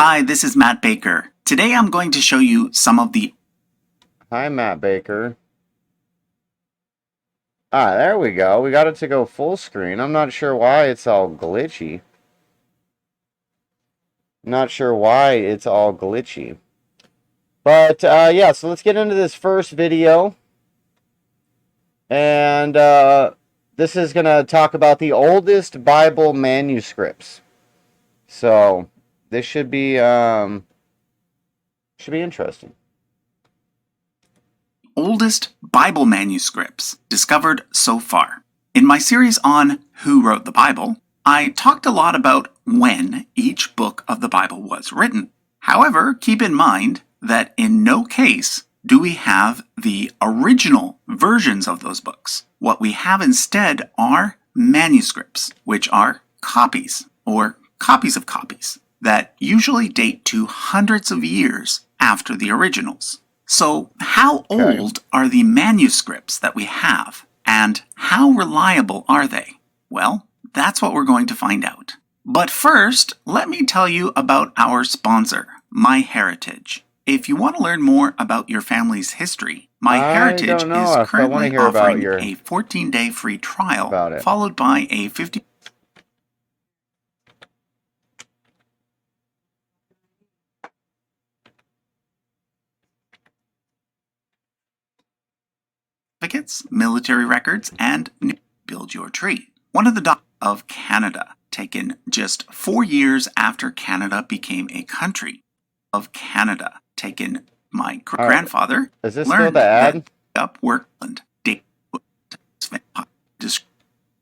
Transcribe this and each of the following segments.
Hi, this is Matt Baker. Today I'm going to show you some of the... Hi, Matt Baker. There we go. We got it to go full screen. I'm not sure why it's all glitchy. But, yeah, so let's get into this first video. And, this is going to talk about the oldest Bible manuscripts. So, this should be interesting. oldest Bible manuscripts discovered so far. In my series on Who Wrote the Bible, I talked a lot about when each book of the Bible was written. However, keep in mind that in no case do we have the original versions of those books. What we have instead are manuscripts, which are copies or copies of copies that usually date to hundreds of years after the originals. So, how old are the manuscripts that we have, and how reliable are they? Well, that's what we're going to find out. But first, let me tell you about our sponsor, MyHeritage. If you want to learn more about your family's history, MyHeritage is currently offering a 14-day free trial, followed by a 50... certificates, military records, and build your tree. One of the of Canada, taken just 4 years after Canada became a country. Of Canada, taken my grandfather. Is this still the ad? Up Workland,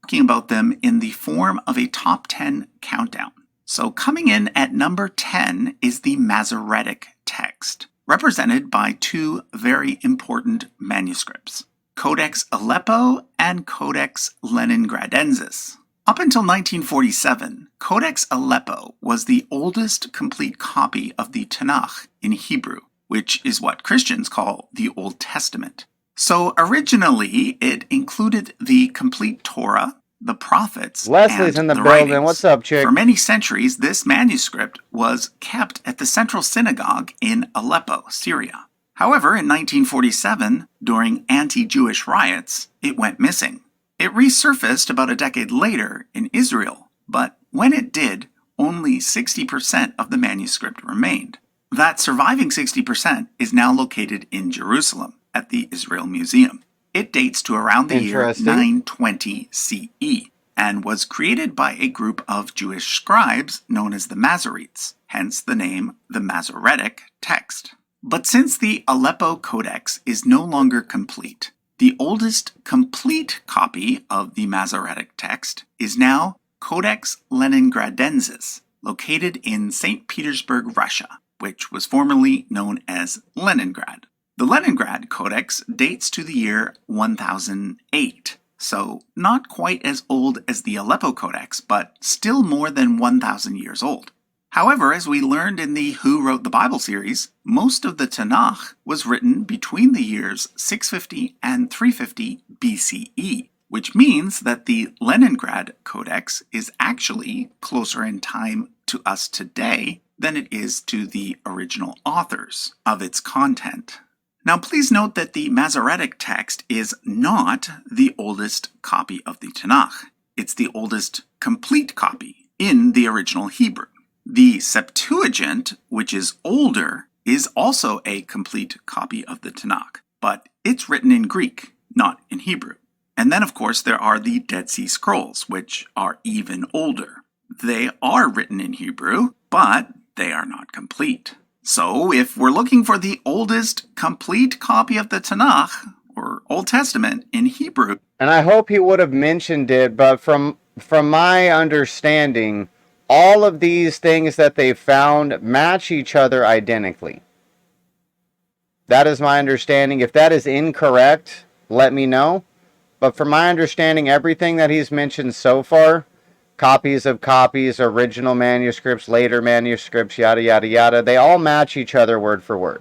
talking about them in the form of a top 10 countdown. So coming in at number 10 is the Masoretic text, represented by two very important manuscripts, Codex Aleppo and Codex Leningradensis. Up until 1947, Codex Aleppo was the oldest complete copy of the Tanakh in Hebrew, which is what Christians call the Old Testament. So originally, it included the complete Torah, the prophets, Leslie's and in the the building. writings. What's up, chick? For many centuries, this manuscript was kept at the Central Synagogue in Aleppo, Syria. However, in 1947, during anti-Jewish riots, it went missing. It resurfaced about a decade later in Israel, but when it did, only 60% of the manuscript remained. That surviving 60% is now located in Jerusalem at the Israel Museum. It dates to around the year 920 CE and was created by a group of Jewish scribes known as the Masoretes, hence the name the Masoretic text. But since the Aleppo Codex is no longer complete, the oldest complete copy of the Masoretic text is now Codex Leningradensis, located in St. Petersburg, Russia, which was formerly known as Leningrad. The Leningrad Codex dates to the year 1008, so not quite as old as the Aleppo Codex, but still more than 1,000 years old. However, as we learned in the Who Wrote the Bible series, most of the Tanakh was written between the years 650 and 350 BCE, which means that the Leningrad Codex is actually closer in time to us today than it is to the original authors of its content. Now, please note that the Masoretic text is not the oldest copy of the Tanakh. It's the oldest complete copy in the original Hebrew. The Septuagint, which is older, is also a complete copy of the Tanakh, but it's written in Greek, not in Hebrew. And then, of course, there are the Dead Sea Scrolls, which are even older. They are written in Hebrew, but they are not complete. So, if we're looking for the oldest complete copy of the Tanakh, or Old Testament, in Hebrew... And I hope he would have mentioned it, but from my understanding, all of these things that they found match each other identically. That is my understanding. If that is incorrect, let me know. But from my understanding, everything that he's mentioned so far, copies of copies, original manuscripts, later manuscripts, yada, yada, yada, they all match each other word for word.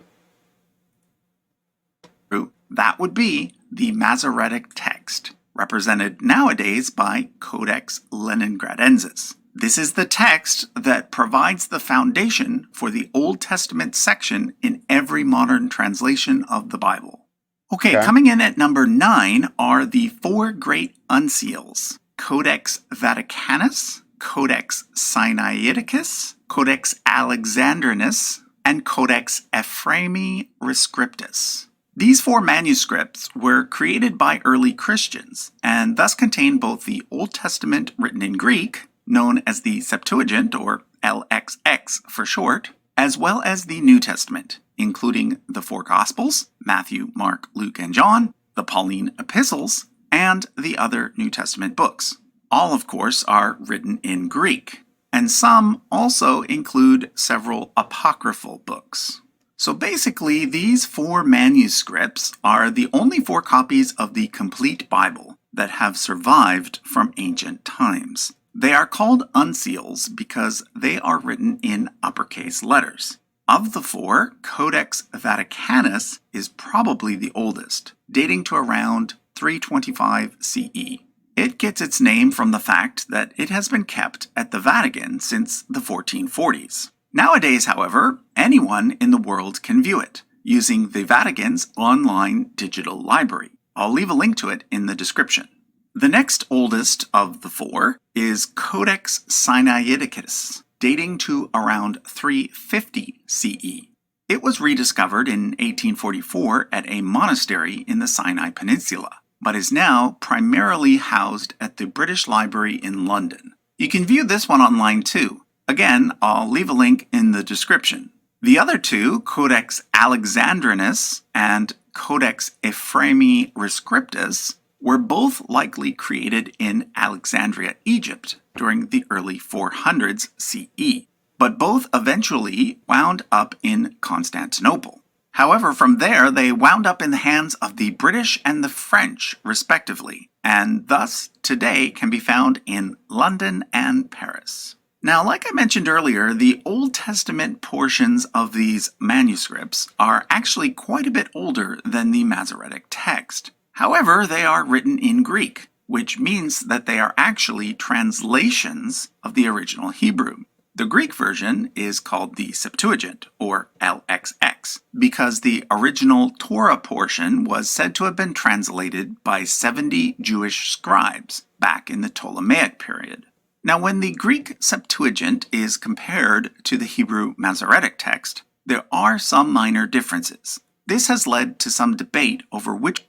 That would be the Masoretic text, represented nowadays by Codex Leningradensis. This is the text that provides the foundation for the Old Testament section in every modern translation of the Bible. Okay, Okay. coming in at number 9 are the 4 great uncials: Codex Vaticanus, Codex Sinaiticus, Codex Alexandrinus, and Codex Ephraemi Rescriptus. These 4 manuscripts were created by early Christians and thus contain both the Old Testament written in Greek, known as the Septuagint, or LXX for short, as well as the New Testament, including the 4 Gospels, Matthew, Mark, Luke, and John, the Pauline epistles, and the other New Testament books. All, of course, are written in Greek, and some also include several apocryphal books. So basically, these 4 manuscripts are the only 4 copies of the complete Bible that have survived from ancient times. They are called uncials because they are written in uppercase letters. Of the 4, Codex Vaticanus is probably the oldest, dating to around 325 CE. It gets its name from the fact that it has been kept at the Vatican since the 1440s. Nowadays, however, anyone in the world can view it using the Vatican's online digital library. I'll leave a link to it in the description. The next oldest of the 4 is Codex Sinaiticus, dating to around 350 CE. It was rediscovered in 1844 at a monastery in the Sinai Peninsula, but is now primarily housed at the British Library in London. You can view this one online too. Again, I'll leave a link in the description. The other 2, Codex Alexandrinus and Codex Ephraemi Rescriptus, were both likely created in Alexandria, Egypt, during the early 400s CE, but both eventually wound up in Constantinople. However, from there they wound up in the hands of the British and the French, respectively, and thus today can be found in London and Paris. Now, like I mentioned earlier, the Old Testament portions of these manuscripts are actually quite a bit older than the Masoretic text. However, they are written in Greek, which means that they are actually translations of the original Hebrew. The Greek version is called the Septuagint, or LXX, because the original Torah portion was said to have been translated by 70 Jewish scribes back in the Ptolemaic period. Now, when the Greek Septuagint is compared to the Hebrew Masoretic text, there are some minor differences. This has led to some debate over which.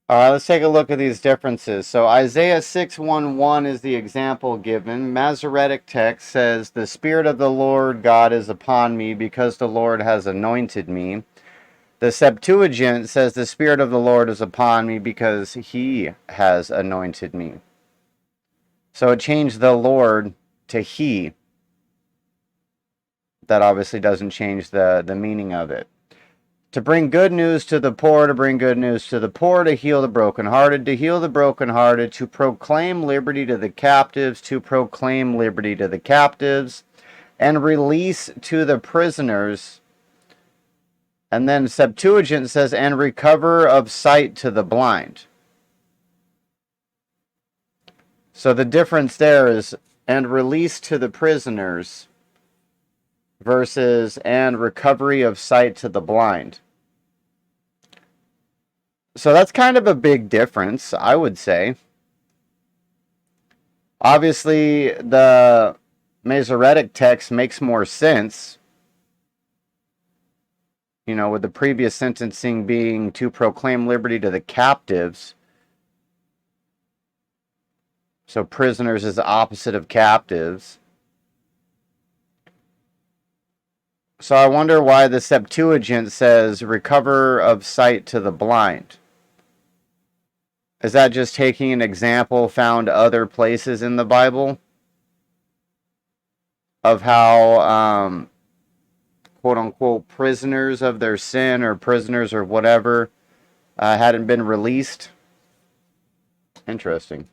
All right, let's take a look at these differences. So Isaiah 6:1-1 is the example given. Masoretic text says, "The Spirit of the Lord God is upon me, because the Lord has anointed me." The Septuagint says, "The Spirit of the Lord is upon me, because He has anointed me." So it changed the Lord to He. That obviously doesn't change the meaning of it. To bring good news to the poor, to bring good news to the poor, to heal the brokenhearted, to heal the brokenhearted, to proclaim liberty to the captives, to proclaim liberty to the captives, and release to the prisoners. And then Septuagint says, and recover of sight to the blind. So the difference there is, and release to the prisoners versus, and recovery of sight to the blind. So that's kind of a big difference, I would say. Obviously, the Masoretic text makes more sense, you know, with the previous sentencing being to proclaim liberty to the captives. So prisoners is the opposite of captives. So I wonder why the Septuagint says recover of sight to the blind. Is that just taking an example found other places in the Bible of how, quote unquote, prisoners of their sin or prisoners or whatever hadn't been released? Interesting.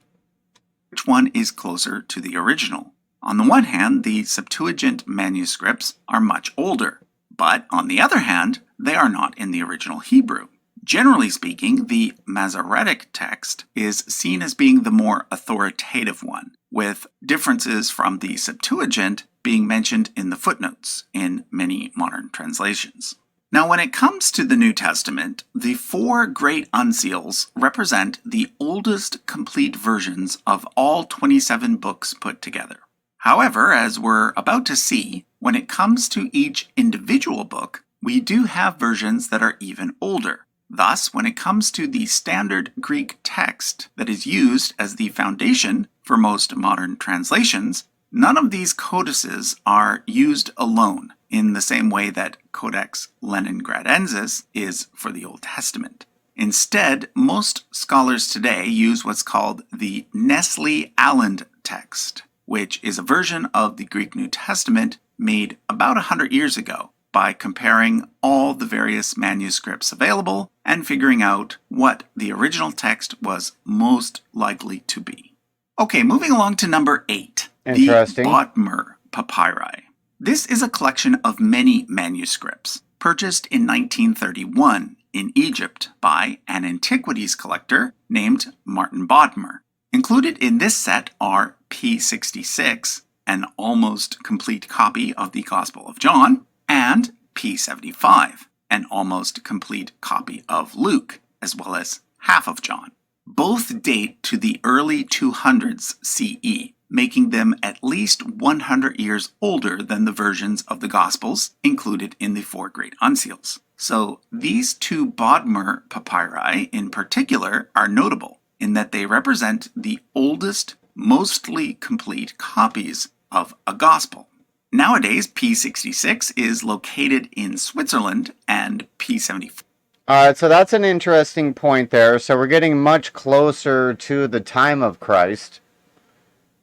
Which one is closer to the original? On the one hand, the Septuagint manuscripts are much older, but on the other hand, they are not in the original Hebrew. Generally speaking, the Masoretic text is seen as being the more authoritative one, with differences from the Septuagint being mentioned in the footnotes in many modern translations. Now, when it comes to the New Testament, the 4 great unseals represent the oldest complete versions of all 27 books put together. However, as we're about to see, when it comes to each individual book, we do have versions that are even older. Thus, when it comes to the standard Greek text that is used as the foundation for most modern translations, none of these codices are used alone in the same way that Codex Leningradensis is for the Old Testament. Instead, most scholars today use what's called the Nestle-Aland text, which is a version of the Greek New Testament made about 100 years ago by comparing all the various manuscripts available and figuring out what the original text was most likely to be. Okay, moving along to number 8, the Bodmer Papyri. This is a collection of many manuscripts purchased in 1931 in Egypt by an antiquities collector named Martin Bodmer. Included in this set are P66, an almost complete copy of the Gospel of John, and P75, an almost complete copy of Luke, as well as half of John. Both date to the early 200s CE, making them at least 100 years older than the versions of the Gospels included in the 4 great unseals. So these 2 Bodmer papyri in particular are notable in that they represent the oldest, mostly complete copies of a Gospel. Nowadays, P66 is located in Switzerland and P74. Alright, so that's an interesting point there. So we're getting much closer to the time of Christ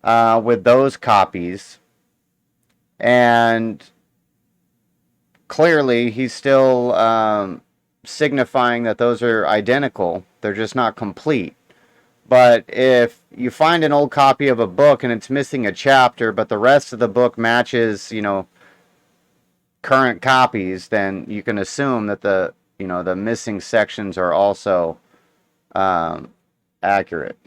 with those copies. And clearly, he's still signifying that those are identical. They're just not complete. But if you find an old copy of a book and it's missing a chapter, but the rest of the book matches, current copies, then you can assume that the missing sections are also accurate.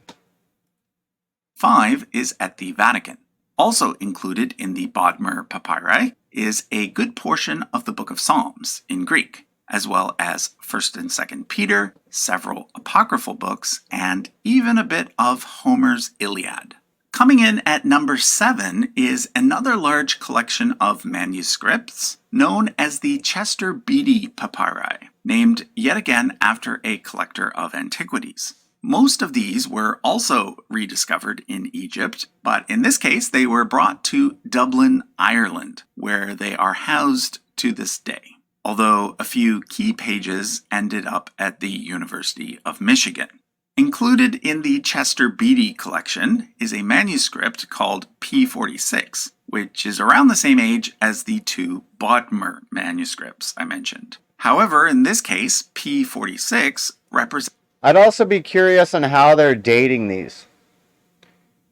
5 is at the Vatican. Also included in the Bodmer papyri is a good portion of the Book of Psalms in Greek, as well as 1st and 2nd Peter, several apocryphal books, and even a bit of Homer's Iliad. Coming in at number 7 is another large collection of manuscripts known as the Chester Beatty Papyri, named yet again after a collector of antiquities. Most of these were also rediscovered in Egypt, but in this case they were brought to Dublin, Ireland, where they are housed to this day. Although a few key pages ended up at the University of Michigan. Included in the Chester Beatty collection is a manuscript called P46, which is around the same age as the 2 Bodmer manuscripts I mentioned. However, in this case, P46 represents... I'd also be curious on how they're dating these.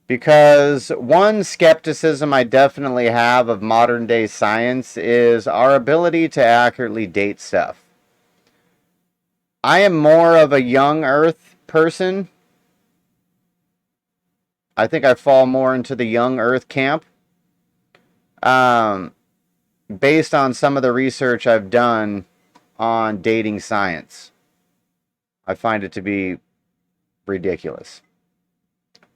Because one skepticism I definitely have of modern day science is our ability to accurately date stuff. I am more of a young Earth person. I think I fall more into the young Earth camp. Based on some of the research I've done on dating science. I find it to be ridiculous.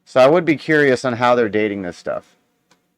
So I would be curious on how they're dating this stuff.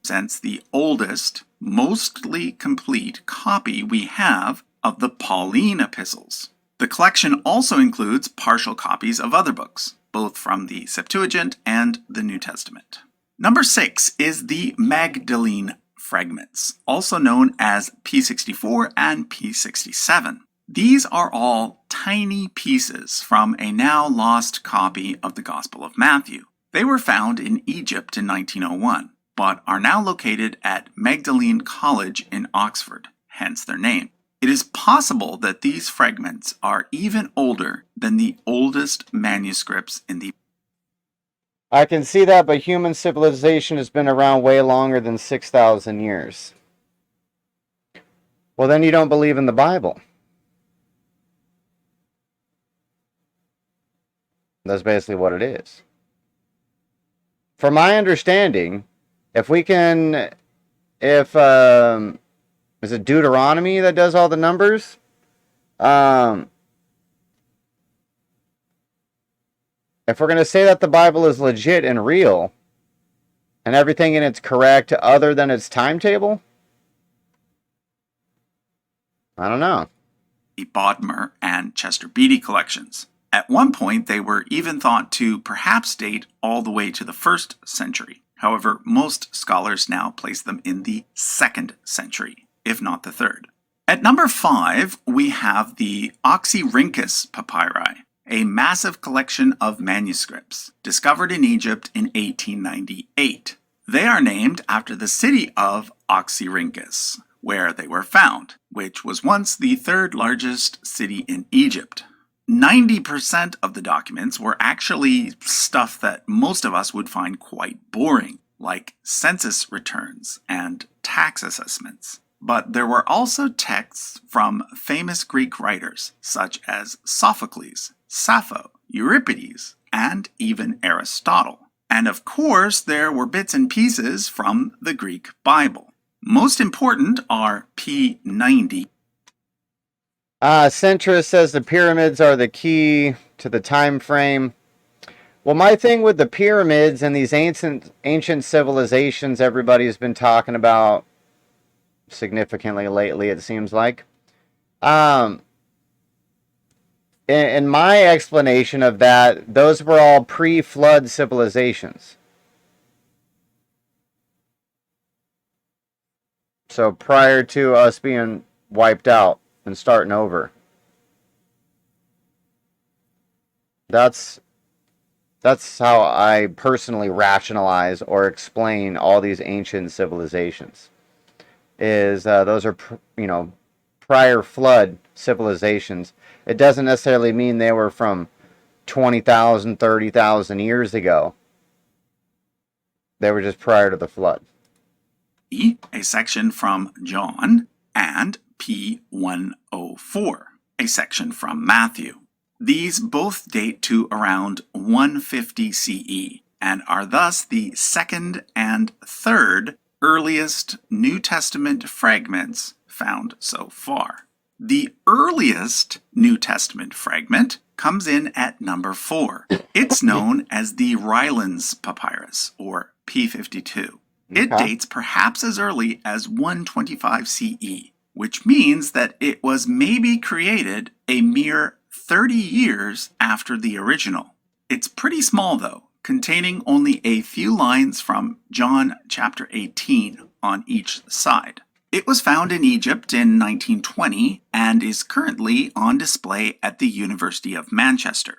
Since the oldest, mostly complete copy we have of the Pauline epistles. The collection also includes partial copies of other books, both from the Septuagint and the New Testament. Number 6 is the Magdalene fragments, also known as P64 and P67. These are all tiny pieces from a now lost copy of the Gospel of Matthew. They were found in Egypt in 1901, but are now located at Magdalene College in Oxford, hence their name. It is possible that these fragments are even older than the oldest manuscripts in the... I can see that, but human civilization has been around way longer than 6,000 years. Well, then you don't believe in the Bible. That's basically what it is. from my understanding, if we can, if is it Deuteronomy that does all the numbers? Um, if we're going to say that the Bible is legit and real, and everything in it's correct other than its timetable, I don't know. Bodmer and Chester Beatty collections. At one point, they were even thought to perhaps date all the way to the 1st century. However, most scholars now place them in the 2nd century, if not the 3rd. At number 5, we have the Oxyrhynchus papyri, a massive collection of manuscripts discovered in Egypt in 1898. They are named after the city of Oxyrhynchus, where they were found, which was once the 3rd largest city in Egypt. 90% of the documents were actually stuff that most of us would find quite boring, like census returns and tax assessments. But there were also texts from famous Greek writers such as Sophocles, Sappho, Euripides, and even Aristotle. And of course, there were bits and pieces from the Greek Bible. Most important are P90. Centrist says the pyramids are the key to the time frame. Well, my thing with the pyramids and these ancient civilizations everybody's been talking about significantly lately, it seems like. In my explanation of that, those were all pre-flood civilizations. So prior to us being wiped out and starting over. That's how I personally rationalize or explain all these ancient civilizations. Is those are prior flood civilizations. It doesn't necessarily mean they were from 20,000, 30,000 years ago. They were just prior to the flood. A section from John, and P104, a section from Matthew. These both date to around 150 CE and are thus the 2nd and 3rd earliest New Testament fragments found so far. The earliest New Testament fragment comes in at number 4. It's known as the Rylands Papyrus, or P52. It dates perhaps as early as 125 CE, which means that it was maybe created a mere 30 years after the original. It's pretty small though, containing only a few lines from John chapter 18 on each side. It was found in Egypt in 1920 and is currently on display at the University of Manchester.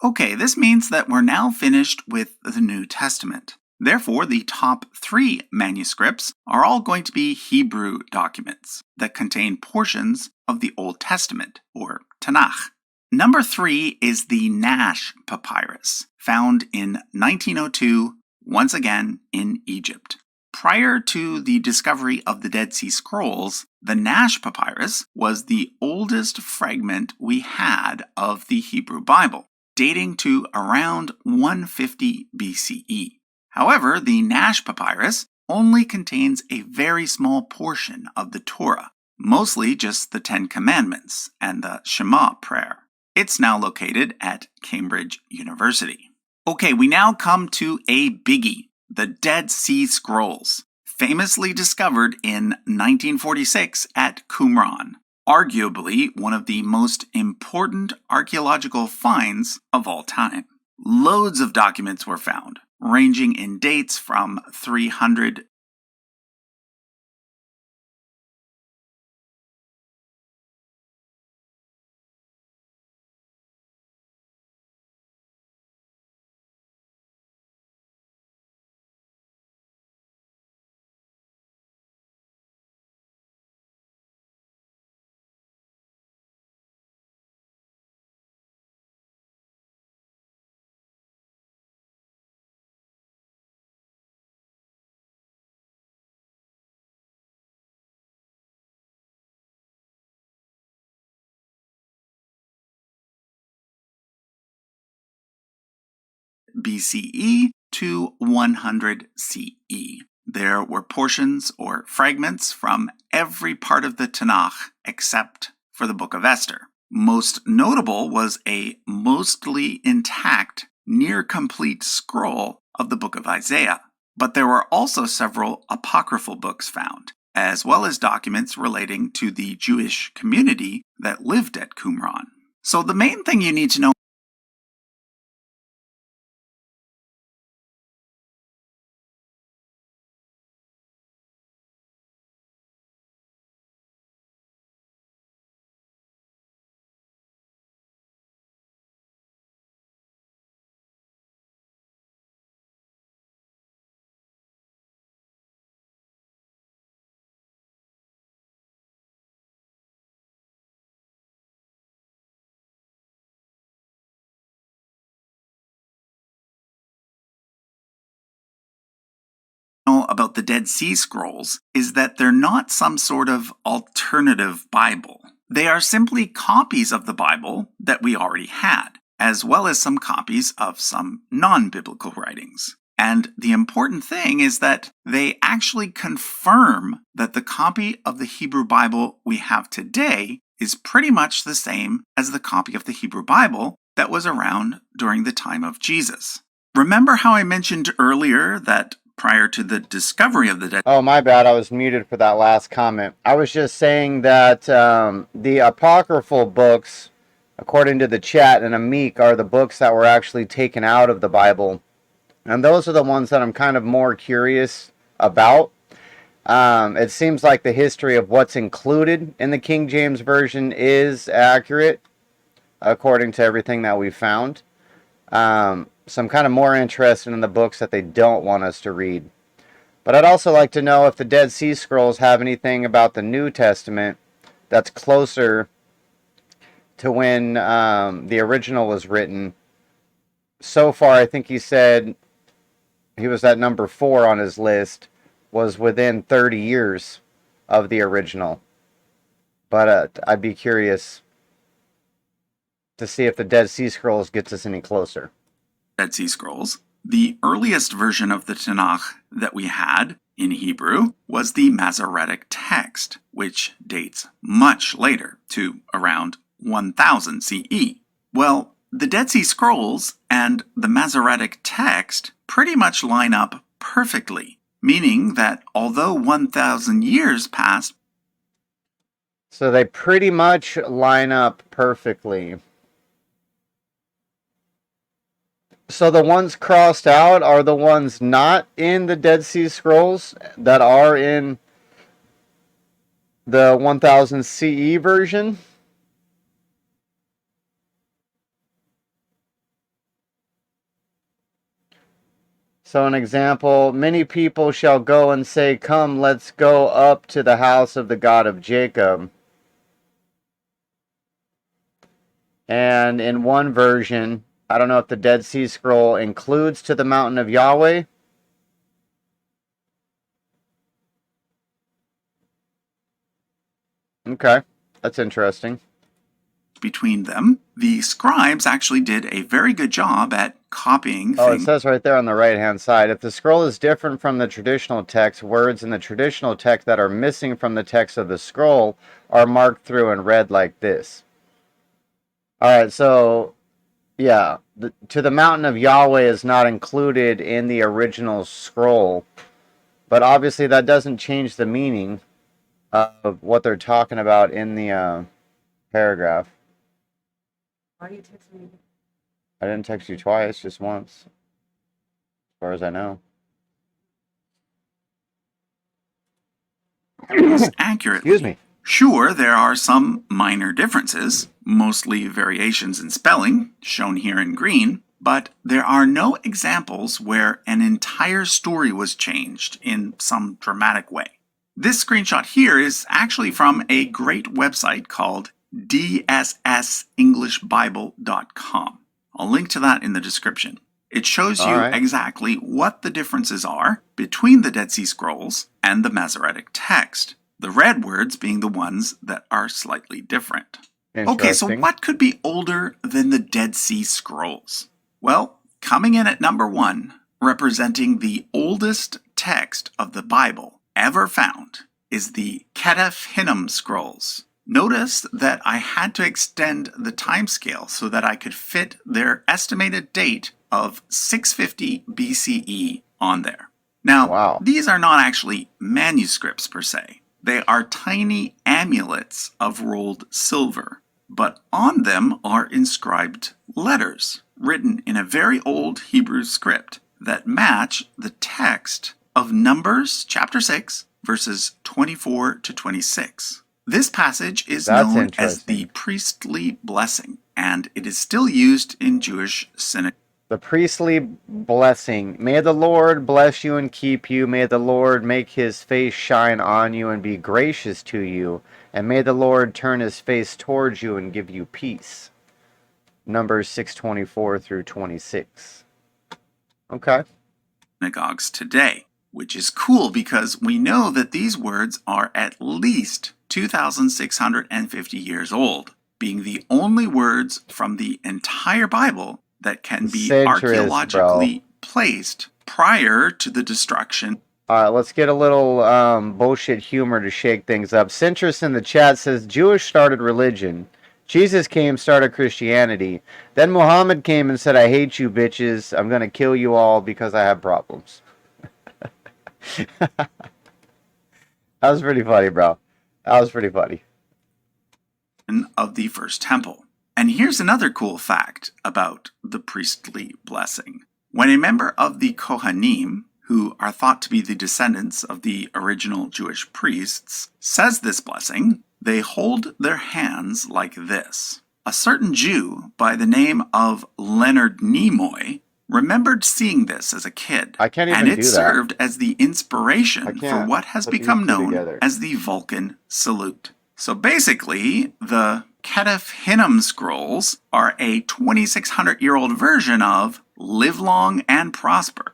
Okay, this means that we're now finished with the New Testament. Therefore, the top 3 manuscripts are all going to be Hebrew documents that contain portions of the Old Testament, or Tanakh. Number 3 is the Nash Papyrus, found in 1902, once again in Egypt. Prior to the discovery of the Dead Sea Scrolls, the Nash Papyrus was the oldest fragment we had of the Hebrew Bible, dating to around 150 BCE. However, the Nash Papyrus only contains a very small portion of the Torah, mostly just the 10 Commandments and the Shema prayer. It's now located at Cambridge University. Okay, we now come to a biggie, the Dead Sea Scrolls, famously discovered in 1946 at Qumran, arguably one of the most important archaeological finds of all time. Loads of documents were found, ranging in dates from 300 BCE to 100 CE. There were portions or fragments from every part of the Tanakh except for the Book of Esther. Most notable was a mostly intact, near-complete scroll of the Book of Isaiah. But there were also several apocryphal books found, as well as documents relating to the Jewish community that lived at Qumran. So the main thing you need to know about the Dead Sea Scrolls is that they're not some sort of alternative Bible. They are simply copies of the Bible that we already had, as well as some copies of some non-biblical writings. And the important thing is that they actually confirm that the copy of the Hebrew Bible we have today is pretty much the same as the copy of the Hebrew Bible that was around during the time of Jesus. Remember how I mentioned earlier that prior to the discovery of the Dead... Oh, my bad. I was muted for that last comment. I was just saying that the apocryphal books, according to the chat and Amik, are the books that were actually taken out of the Bible. And those are the ones that I'm kind of more curious about. It seems like the history of what's included in the King James Version is accurate, according to everything that we found. So I'm kind of more interested in the books that they don't want us to read. But I'd also like to know if the Dead Sea Scrolls have anything about the New Testament that's closer to when the original was written. So far, I think he said he was at number 4 on his list, was within 30 years of the original. But I'd be curious to see if the Dead Sea Scrolls gets us any closer. Dead Sea Scrolls. The earliest version of the Tanakh that we had in Hebrew was the Masoretic text, which dates much later to around 1000 CE. Well, the Dead Sea Scrolls and the Masoretic text pretty much line up perfectly, meaning that although 1000 years passed... So they pretty much line up perfectly. So the ones crossed out are the ones not in the Dead Sea Scrolls that are in the 1000 CE version? So an example, many people shall go and say, "Come, let's go up to the house of the God of Jacob." And in one version, I don't know if the Dead Sea Scroll includes to the mountain of Yahweh. Okay, that's interesting. Between them, the scribes actually did a very good job at copying things. It says right there on the right-hand side, if the scroll is different from the traditional text, words in the traditional text that are missing from the text of the scroll are marked through and read like this. Alright, so, yeah, to the mountain of Yahweh is not included in the original scroll, but obviously that doesn't change the meaning of what they're talking about in the paragraph. Why are you texting me? I didn't text you twice, just once, as far as I know. Accurately. Excuse me. Sure, there are some minor differences, mostly variations in spelling, shown here in green, but there are no examples where an entire story was changed in some dramatic way. This screenshot here is actually from a great website called dssenglishbible.com. I'll link to that in the description. It shows you exactly what the differences are between the Dead Sea Scrolls and the Masoretic text, the red words being the ones that are slightly different. Okay, so what could be older than the Dead Sea Scrolls? Well, coming in at number 1 representing the oldest text of the Bible ever found is the Ketef Hinnom scrolls. Notice that I had to extend the timescale so that I could fit their estimated date of 650 BCE on there. Now, Wow. these are not actually manuscripts per se. They are tiny amulets of rolled silver, but on them are inscribed letters written in a very old Hebrew script that match the text of Numbers chapter 6, verses 24 to 26. This passage is That's known as interesting. the priestly blessing, and it is still used in Jewish synagogues. The priestly blessing. May the Lord bless you and keep you. May the Lord make his face shine on you and be gracious to you. And may the Lord turn his face towards you and give you peace. Numbers 6:24 through 26. Okay. Synagogues today, which is cool because we know that these words are at least 2,650 years old, being the only words from the entire Bible that can be Centrist, archaeologically placed prior to the destruction. All right, let's get a little bullshit humor to shake things up. Centrist in the chat says Jewish started religion. Jesus came, started Christianity. Then Muhammad came and said, I hate you bitches. I'm going to kill you all because I have problems. That was pretty funny, bro. That was pretty funny. Of the first temple. And here's another cool fact about the priestly blessing. When a member of the Kohanim, who are thought to be the descendants of the original Jewish priests, says this blessing, they hold their hands like this. A certain Jew by the name of Leonard Nimoy remembered seeing this as a kid, I can't even and do it that. served as the I inspiration for can't what has put these become two known together. as the Vulcan salute. So basically, the Ketef Hinnom scrolls are a 2,600-year-old version of Live Long and Prosper.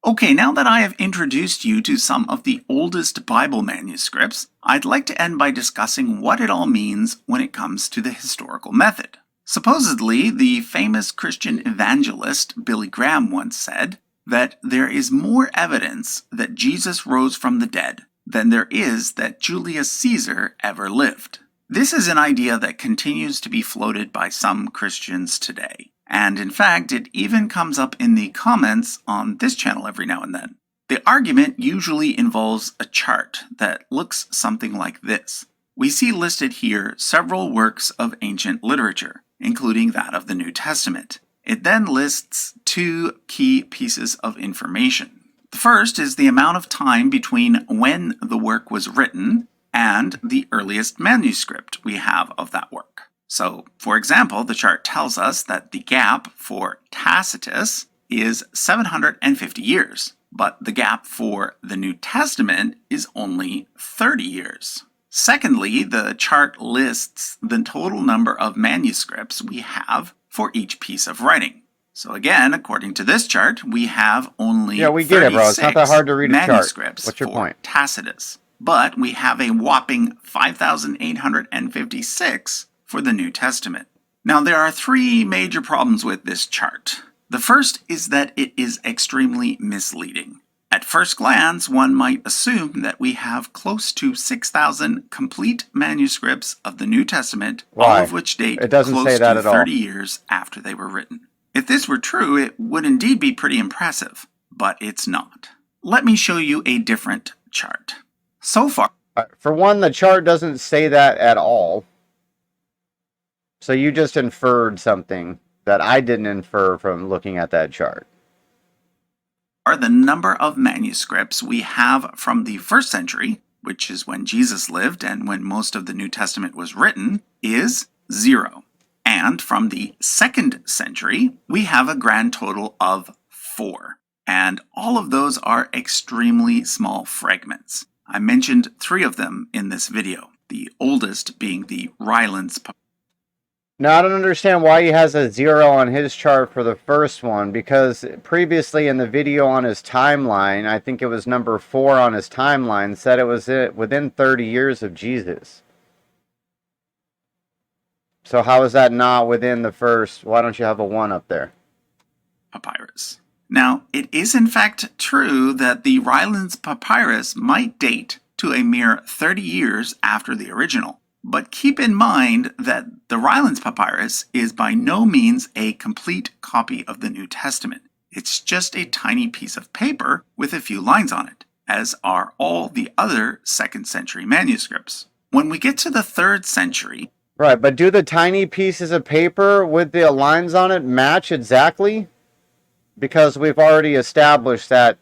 Okay, now that I have introduced you to some of the oldest Bible manuscripts, I'd like to end by discussing what it all means when it comes to the historical method. Supposedly, the famous Christian evangelist Billy Graham once said that there is more evidence that Jesus rose from the dead than there is that Julius Caesar ever lived. This is an idea that continues to be floated by some Christians today. And in fact, it even comes up in the comments on this channel every now and then. The argument usually involves a chart that looks something like this. We see listed here several works of ancient literature, including that of the New Testament. It then lists two key pieces of information. The first is the amount of time between when the work was written and the earliest manuscript we have of that work. So, for example, the chart tells us that the gap for Tacitus is 750 years, but the gap for the New Testament is only 30 years. Secondly, the chart lists the total number of manuscripts we have for each piece of writing. So again, according to this chart, we have only We get it, bro. It's not that hard to read a chart. manuscripts What's your for point? Tacitus. But we have a whopping 5,856 for the New Testament. Now, there are three major problems with this chart. The first is that it is extremely misleading. At first glance, one might assume that we have close to 6,000 complete manuscripts of the New Testament, all Why? of which date It doesn't close say that to at all. 30 years after they were written. If this were true, it would indeed be pretty impressive, but it's not. Let me show you a different chart. So far, For one, the chart doesn't say that at all. So you just inferred something that I didn't infer from looking at that chart. the number of manuscripts we have from the first century, which is when Jesus lived and when most of the New Testament was written, is 0. And from the second century, we have a grand total of 4. And all of those are extremely small fragments. I mentioned 3 of them in this video, the oldest being the Rylands. Now, I don't understand why he has a 0 on his chart for the first one, because previously in the video on his timeline, I think it was number 4 on his timeline, said it was within 30 years of Jesus. So how is that not within the first? Why don't you have a 1 up there? Papyrus. Now, it is in fact true that the Rylands Papyrus might date to a mere 30 years after the original. But keep in mind that the Rylands Papyrus is by no means a complete copy of the New Testament. It's just a tiny piece of paper with a few lines on it, as are all the other 2nd century manuscripts. When we get to the 3rd century, Right, but do the tiny pieces of paper with the lines on it match exactly? Because we've already established that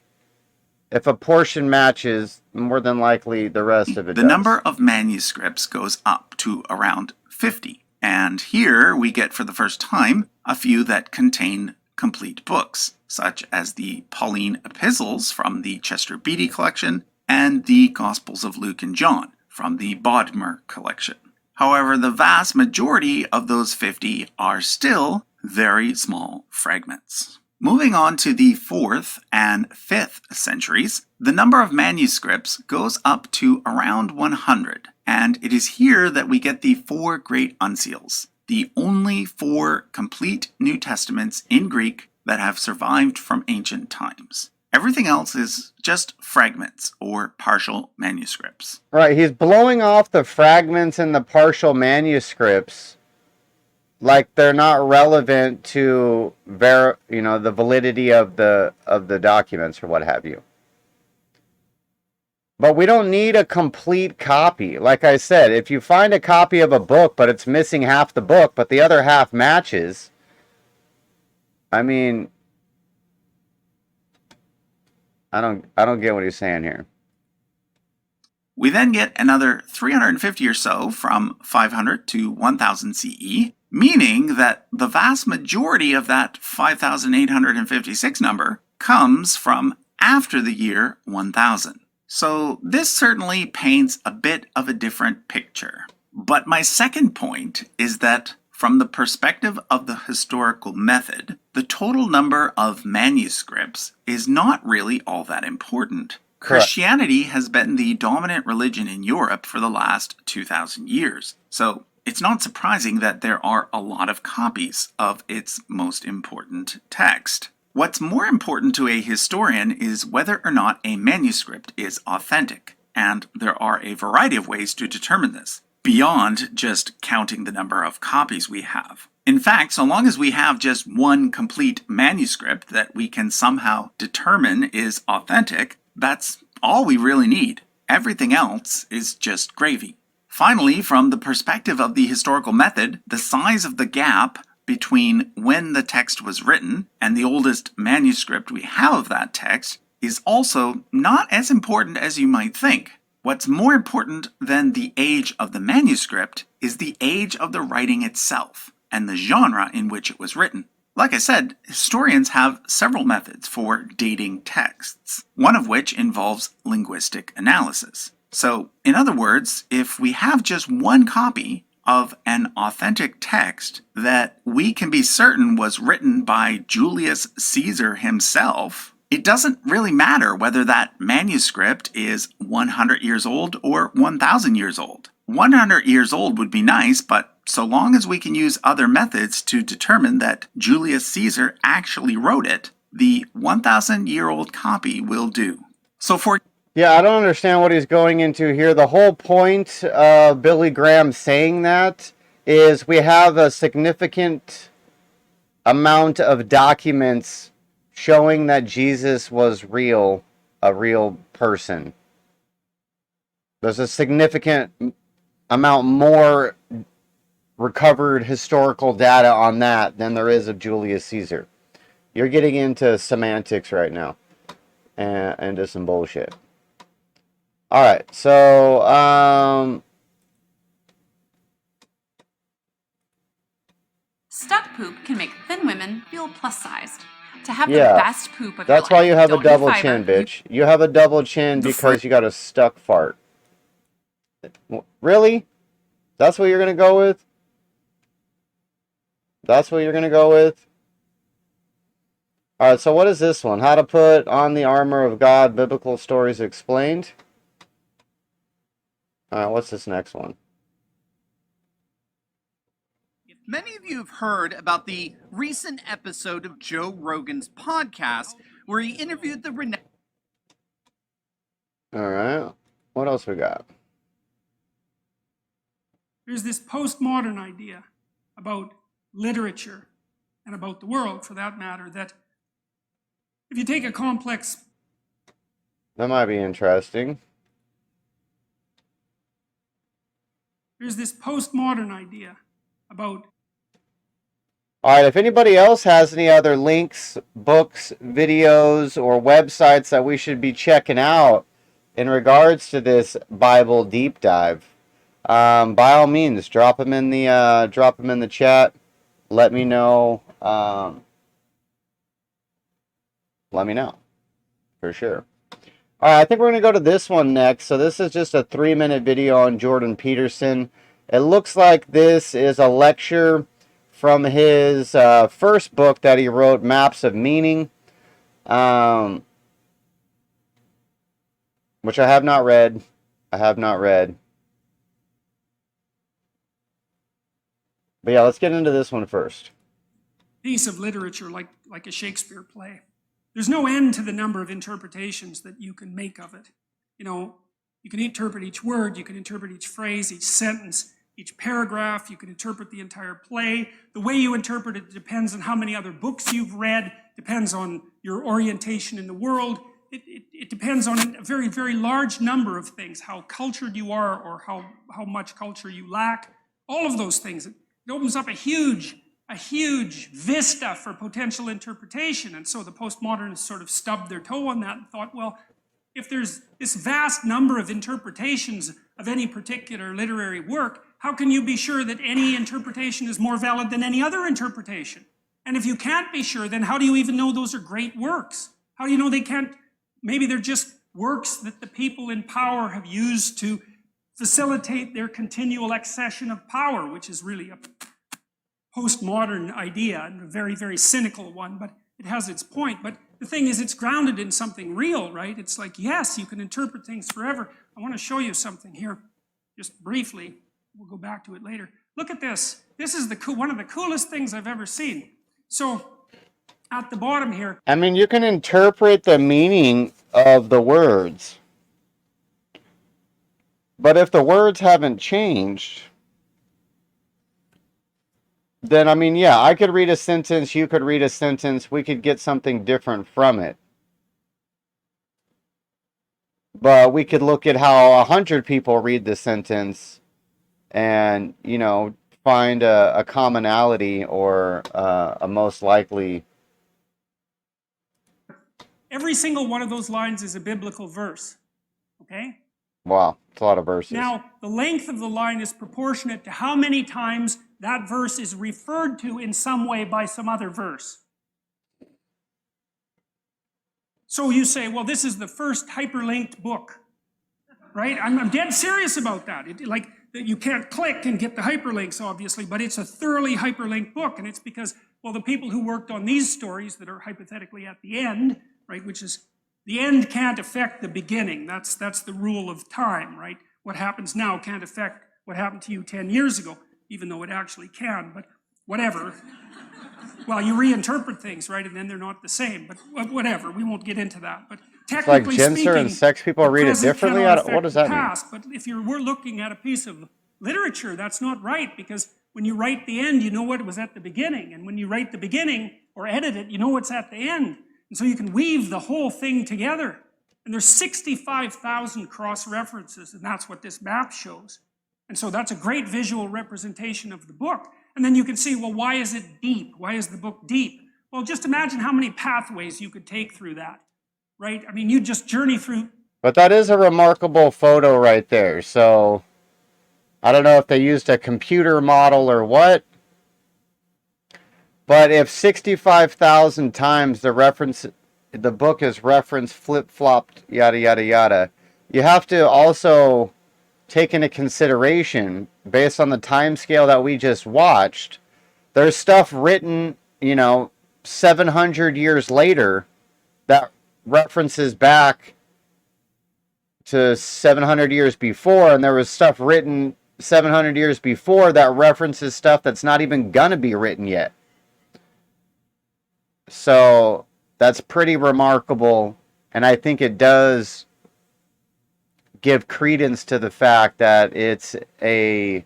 if a portion matches, more than likely the rest of it the does. number of manuscripts goes up to around 50. And here we get for the first time a few that contain complete books, such as the Pauline epistles from the Chester Beatty collection and the Gospels of Luke and John from the Bodmer collection. However, the vast majority of those 50 are still very small fragments. Moving on to the 4th and 5th centuries, the number of manuscripts goes up to around 100, and it is here that we get the 4 great uncials, the only 4 complete New Testaments in Greek that have survived from ancient times. Everything else is just fragments or partial manuscripts. Right, he's blowing off the fragments and the partial manuscripts like they're not relevant to the validity of the documents or what have you. But we don't need a complete copy. Like I said, if you find a copy of a book but it's missing half the book but the other half matches, I mean, I don't get what he's saying here. We then get another 350 or so from 500 to 1000 CE, meaning that the vast majority of that 5856 number comes from after the year 1000. So this certainly paints a bit of a different picture. But my second point is that from the perspective of the historical method, the total number of manuscripts is not really all that important. Correct. Christianity has been the dominant religion in Europe for the last 2,000 years, so it's not surprising that there are a lot of copies of its most important text. What's more important to a historian is whether or not a manuscript is authentic, and there are a variety of ways to determine this, beyond just counting the number of copies we have. In fact, so long as we have just one complete manuscript that we can somehow determine is authentic, that's all we really need. Everything else is just gravy. Finally, from the perspective of the historical method, the size of the gap between when the text was written and the oldest manuscript we have of that text is also not as important as you might think. What's more important than the age of the manuscript is the age of the writing itself and the genre in which it was written. Like I said, historians have several methods for dating texts, one of which involves linguistic analysis. So, in other words, if we have just one copy of an authentic text that we can be certain was written by Julius Caesar himself, it doesn't really matter whether that manuscript is 100 years old or 1,000 years old. 100 years old would be nice, but so long as we can use other methods to determine that Julius Caesar actually wrote it, the 1,000-year-old copy will do. Yeah, I don't understand what he's going into here. The whole point of Billy Graham saying that is we have a significant amount of documents showing that Jesus was real, a real person. There's a significant amount more recovered historical data on that than there is of Julius Caesar. You're getting into semantics right now and into some bullshit. All right, so stuck poop can make thin women feel plus-sized. To have yeah, the best poop of that's your why life, you have a don't eat double fiber, chin, bitch. You have a double chin because you got a stuck fart. Really? That's what you're gonna go with? That's what you're gonna go with? All right, so what is this one? How to put on the armor of God, biblical stories explained. All right, what's this next one? Many of you have heard about the recent episode of Joe Rogan's podcast where he interviewed the renowned. All right. What else we got? There's this postmodern idea about literature and about the world, for that matter, that if you take a complex... That might be interesting. There's this postmodern idea about... All right, if anybody else has any other links, books, videos, or websites that we should be checking out in regards to this Bible deep dive, by all means, drop them in the chat. Let me know. Let me know, for sure. All right, I think we're going to go to this one next. So this is just a 3-minute video on Jordan Peterson. It looks like this is a lecture from his first book that he wrote, Maps of Meaning, which I have not read. But yeah, let's get into this one first. piece of literature like a Shakespeare play. There's no end to the number of interpretations that you can make of it. You know, you can interpret each word, you can interpret each phrase, each sentence, each paragraph, you can interpret the entire play. The way you interpret it depends on how many other books you've read, depends on your orientation in the world. It depends on a very, very large number of things, how cultured you are or how much culture you lack. All of those things. It opens up a huge vista for potential interpretation. And so the postmodernists sort of stubbed their toe on that and thought, well, if there's this vast number of interpretations of any particular literary work, how can you be sure that any interpretation is more valid than any other interpretation? And if you can't be sure, then how do you even know those are great works? How do you know they can't, maybe they're just works that the people in power have used to facilitate their continual accession of power, which is really a postmodern idea and a very, very cynical one, but it has its point. But the thing is, it's grounded in something real, right? It's like, yes, you can interpret things forever. I want to show you something here, just briefly. We'll go back to it later. Look at this. This is one of the coolest things I've ever seen. So, at the bottom here... I mean, you can interpret the meaning of the words. But if the words haven't changed, then, I mean, yeah, I could read a sentence, you could read a sentence, we could get something different from it. But we could look at how 100 people read the sentence and, you know, find a commonality or a most likely... Every single one of those lines is a biblical verse, okay? Wow, it's a lot of verses. Now, the length of the line is proportionate to how many times that verse is referred to in some way by some other verse. So you say, well, this is the first hyperlinked book, right? I'm dead serious about that. You can't click and get the hyperlinks, obviously, but it's a thoroughly hyperlinked book, and it's because, well, the people who worked on these stories that are hypothetically at the end, right, which is, the end can't affect the beginning. That's the rule of time, right? What happens now can't affect what happened to you 10 years ago, even though it actually can, but whatever. Well, you reinterpret things, right, and then they're not the same, but whatever, we won't get into that. But technically like Genser and sex people read it differently? What does that mean? But if we're looking at a piece of literature, that's not right, because when you write the end, you know what was at the beginning, and when you write the beginning, or edit it, you know what's at the end. And so you can weave the whole thing together. And there's 65,000 cross-references, and that's what this map shows. And so that's a great visual representation of the book. And then you can see, well, why is it deep? Why is the book deep? Well, just imagine how many pathways you could take through that, right? I mean, you just journey through... But that is a remarkable photo right there. So, I don't know if they used a computer model or what. But if 65,000 times the book is referenced, flip-flopped, yada, yada, yada, you have to also take into consideration, based on the time scale that we just watched, there's stuff written, 700 years later that references back to 700 years before, and there was stuff written 700 years before that references stuff that's not even gonna be written yet. So that's pretty remarkable, and I think it does give credence to the fact that it's a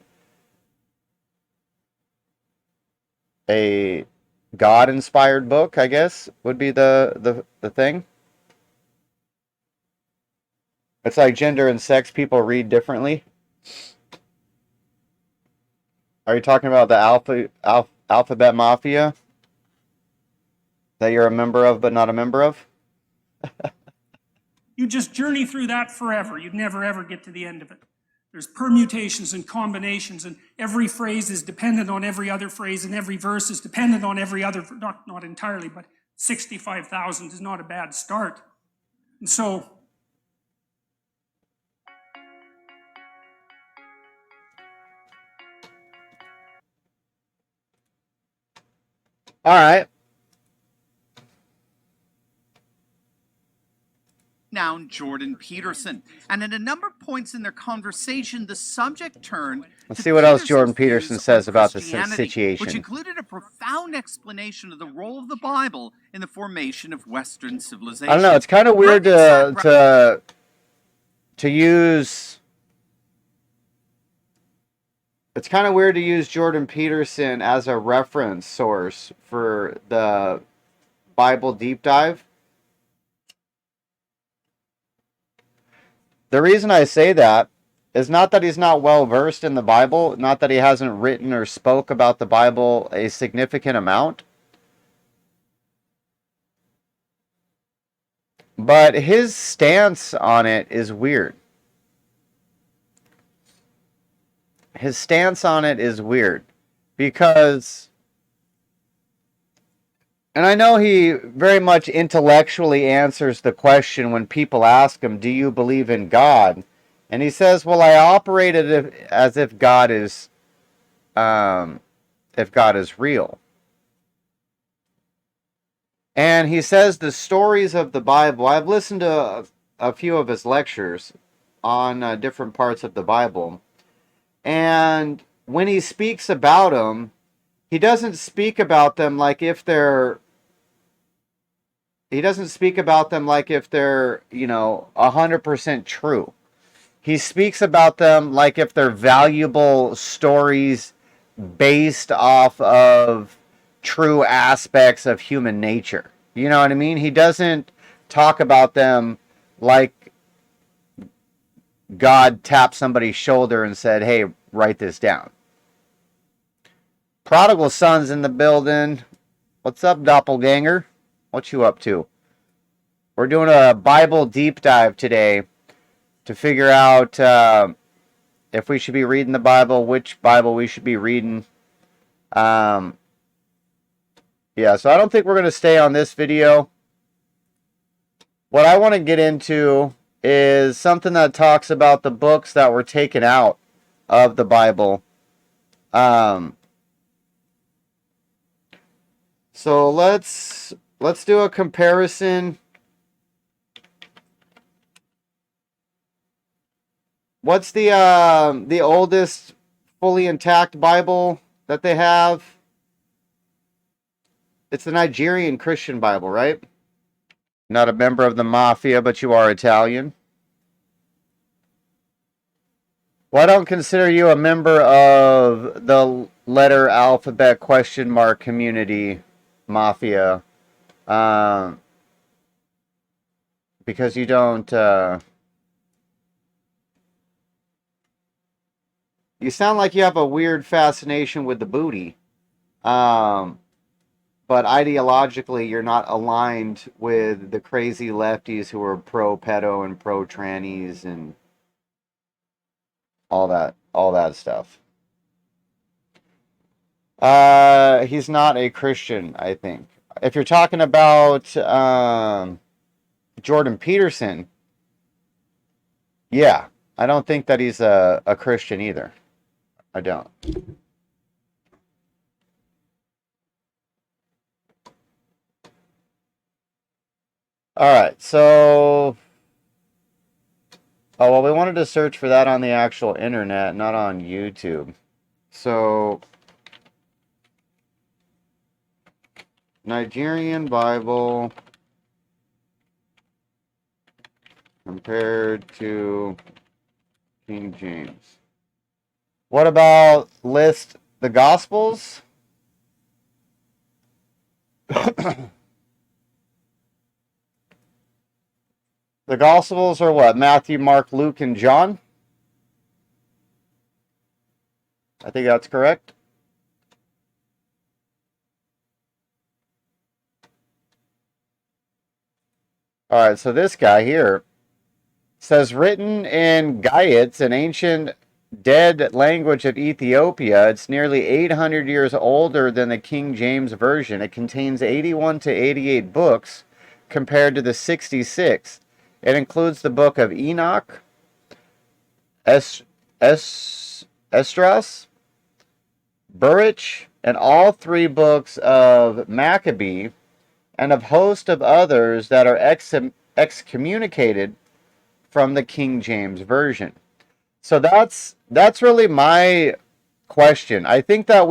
God-inspired book, I guess, would be the thing. It's like gender and sex people read differently. Are you talking about the Alphabet Mafia that you're a member of but not a member of? You just journey through that forever. You'd never ever get to the end of it. There's permutations and combinations, and every phrase is dependent on every other phrase, and every verse is dependent on every other, not entirely, but 65,000 is not a bad start. And so, All right. Now, Jordan Peterson. And at a number of points in their conversation, the subject turned Let's to see what else Peterson's Jordan Peterson views says on about the Christianity, situation. which included a profound explanation of the role of the Bible in the formation of Western civilization. I don't know. It's kind of weird to use. It's kind of weird to use Jordan Peterson as a reference source for the Bible deep dive. The reason I say that is not that he's not well versed in the Bible, not that he hasn't written or spoke about the Bible a significant amount, but his stance on it is weird. His stance on it is weird because, and I know he very much intellectually answers the question when people ask him, do you believe in God? And he says, well, I operate it as if God is real. And he says the stories of the Bible, I've listened to a few of his lectures on different parts of the Bible. And when he speaks about them, he doesn't speak about them like if they're, you know, 100% true. He speaks about them like if they're valuable stories based off of true aspects of human nature. You know what I mean? He doesn't talk about them like God tapped somebody's shoulder and said, hey, write this down. Prodigal Son's in the building. What's up, doppelganger? What you up to? We're doing a Bible deep dive today to figure out if we should be reading the Bible, which Bible we should be reading. Yeah, so I don't think we're going to stay on this video. What I want to get into is something that talks about the books that were taken out of the Bible. So let's do a comparison. What's the oldest fully intact Bible that they have? It's the Nigerian Christian Bible, right? Not a member of the mafia, but you are Italian. Well, I don't consider you a member of the letter alphabet question mark community mafia, because you don't. You sound like you have a weird fascination with the booty, but ideologically you're not aligned with the crazy lefties who are pro pedo and pro trannies and all that stuff. He's not a Christian, I think. If you're talking about Jordan Peterson, yeah, I don't think that he's a Christian either. I don't. All right, so Oh, well, we wanted to search for that on the actual internet, not on YouTube. So, Nigerian Bible compared to King James. What about list the Gospels? The Gospels are what? Matthew, Mark, Luke, and John? I think that's correct. All right, so this guy here says written in Gayats, an ancient dead language of Ethiopia. It's nearly 800 years older than the King James Version. It contains 81 to 88 books compared to the 66. It includes the book of Enoch, Esdras, Burich, and all three books of Maccabee, and a host of others that are excommunicated from the King James Version. So that's really my question. I think that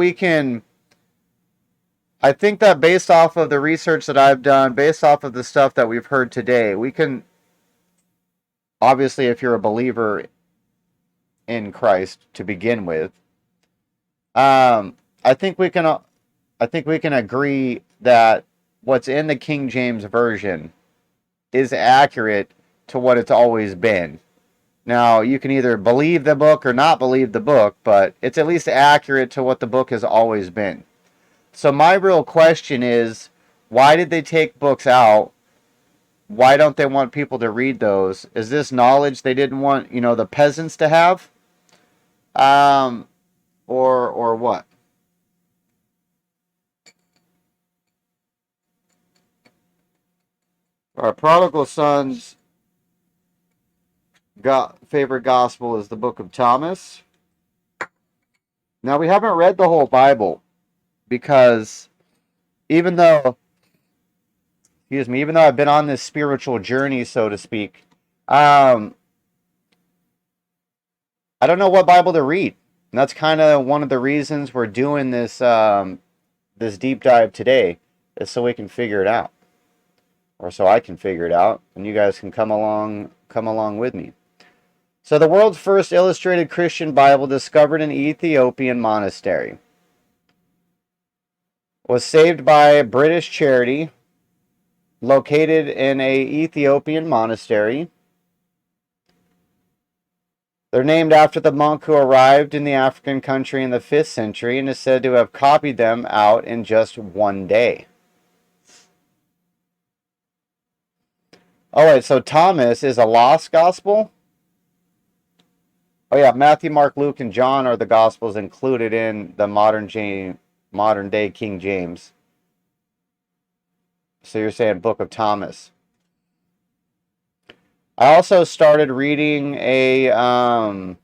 based off of the research that I've done, based off of the stuff that we've heard today, we can, obviously, if you're a believer in Christ to begin with, I think we can agree that what's in the King James Version is accurate to what it's always been. Now, you can either believe the book or not believe the book, but it's at least accurate to what the book has always been. So my real question is, why did they take books out? Why don't they want people to read those? Is this knowledge they didn't want, the peasants to have? Or what? Our prodigal son's favorite gospel is the book of Thomas. Now, we haven't read the whole Bible because even though I've been on this spiritual journey, so to speak, I don't know what Bible to read. And that's kind of one of the reasons we're doing this this deep dive today, is so we can figure it out. Or so I can figure it out, and you guys can come along with me. So the world's first illustrated Christian Bible, discovered in an Ethiopian monastery, was saved by a British charity located in a Ethiopian monastery. They're named after the monk who arrived in the African country in the 5th century and is said to have copied them out in just one day. Oh, wait, so Thomas is a lost gospel? Oh, yeah, Matthew, Mark, Luke, and John are the gospels included in the modern day King James. So you're saying Book of Thomas. I also started reading I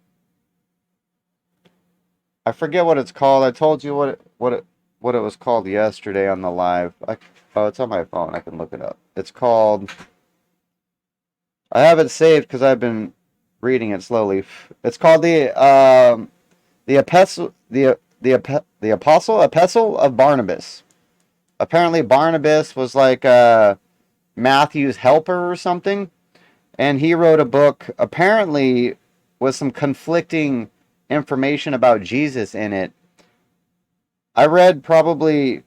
forget what it's called. I told you what it was called yesterday on the live. It's on my phone. I can look it up. It's called, I have it saved because I've been reading it slowly. It's called the Epistle of Barnabas. Apparently Barnabas was like Matthew's helper or something, and he wrote a book apparently with some conflicting information about Jesus in it. I read probably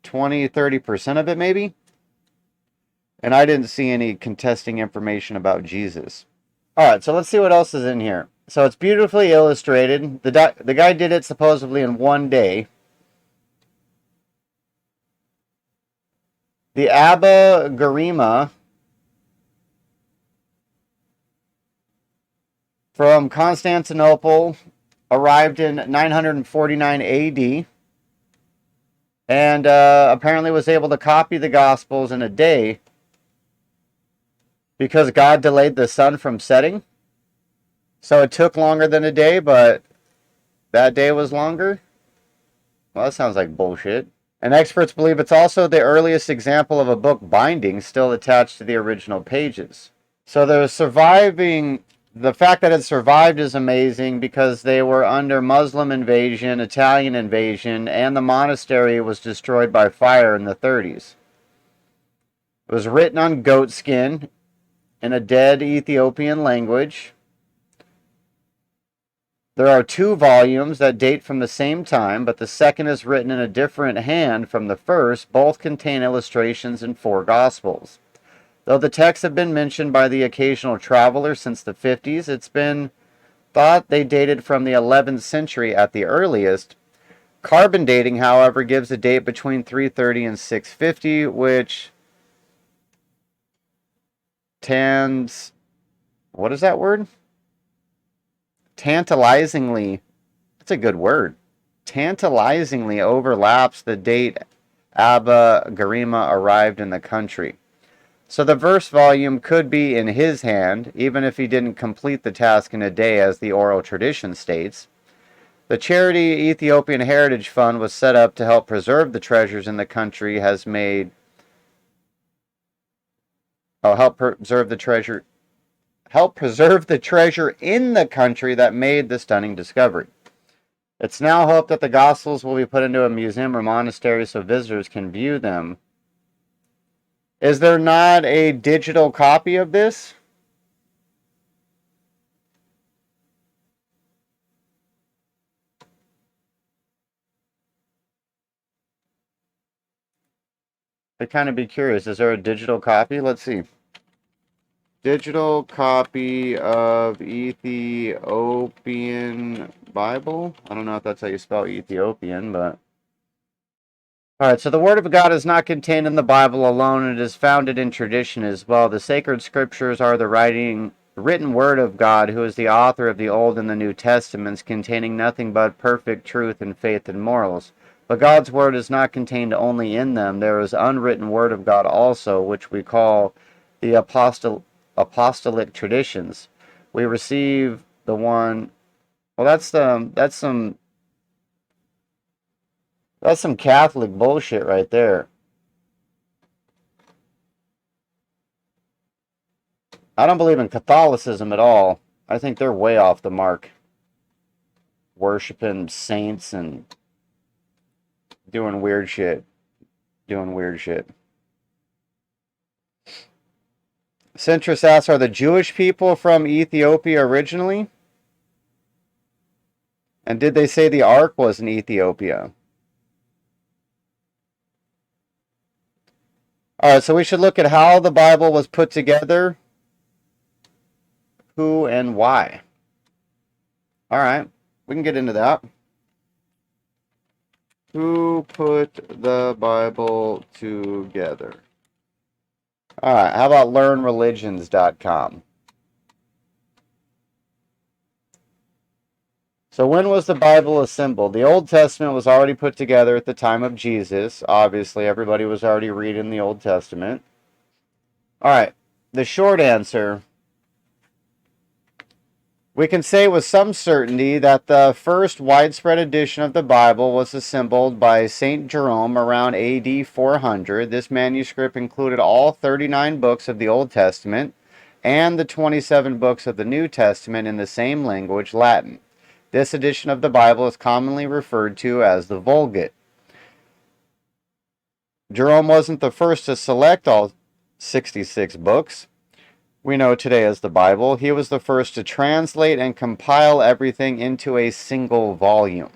20-30% of it maybe, and I didn't see any contesting information about Jesus. Alright, so let's see what else is in here. So it's beautifully illustrated. The guy did it supposedly in one day. The Abba Garima from Constantinople arrived in 949 AD and apparently was able to copy the Gospels in a day because God delayed the sun from setting. So it took longer than a day, but that day was longer. Well, that sounds like bullshit. And experts believe it's also the earliest example of a book binding still attached to the original pages. So the fact that it survived is amazing because they were under Muslim invasion, Italian invasion, and the monastery was destroyed by fire in the 30s. It was written on goat skin in a dead Ethiopian language. There are 2 volumes that date from the same time, but the second is written in a different hand from the first. Both contain illustrations in 4 Gospels. Though the texts have been mentioned by the occasional traveler since the 50s, it's been thought they dated from the 11th century at the earliest. Carbon dating, however, gives a date between 330 and 650, which what is that word? Tantalizingly, that's a good word. Tantalizingly overlaps the date Abba Garima arrived in the country. So the verse volume could be in his hand, even if he didn't complete the task in a day, as the oral tradition states. The charity Ethiopian Heritage Fund was set up to help preserve the treasures in the country, help preserve the treasure in the country that made the stunning discovery. It's now hoped that the Gospels will be put into a museum or monastery so visitors can view them. Is there not a digital copy of this? I'd kind of be curious. Is there a digital copy? Let's see. Digital copy of Ethiopian Bible. I don't know if that's how you spell Ethiopian, but... Alright, so the Word of God is not contained in the Bible alone. It is founded in tradition as well. The sacred scriptures are the written Word of God, who is the author of the Old and the New Testaments, containing nothing but perfect truth and faith and morals. But God's Word is not contained only in them. There is unwritten Word of God also, which we call the apostolic traditions. We receive the one... Well, that's some Catholic bullshit right there. I don't believe in Catholicism at all. I think they're way off the mark. Worshipping saints and doing weird shit. Centrist asks, are the Jewish people from Ethiopia originally? And did they say the Ark was in Ethiopia? Alright, so we should look at how the Bible was put together, who and why. Alright, we can get into that. Who put the Bible together? Alright, how about learnreligions.com? So when was the Bible assembled? The Old Testament was already put together at the time of Jesus. Obviously, everybody was already reading the Old Testament. Alright, the short answer. We can say with some certainty that the first widespread edition of the Bible was assembled by St. Jerome around AD 400. This manuscript included all 39 books of the Old Testament and the 27 books of the New Testament in the same language, Latin. This edition of the Bible is commonly referred to as the Vulgate. Jerome wasn't the first to select all 66 books we know today as the Bible. He was the first to translate and compile everything into a single volume.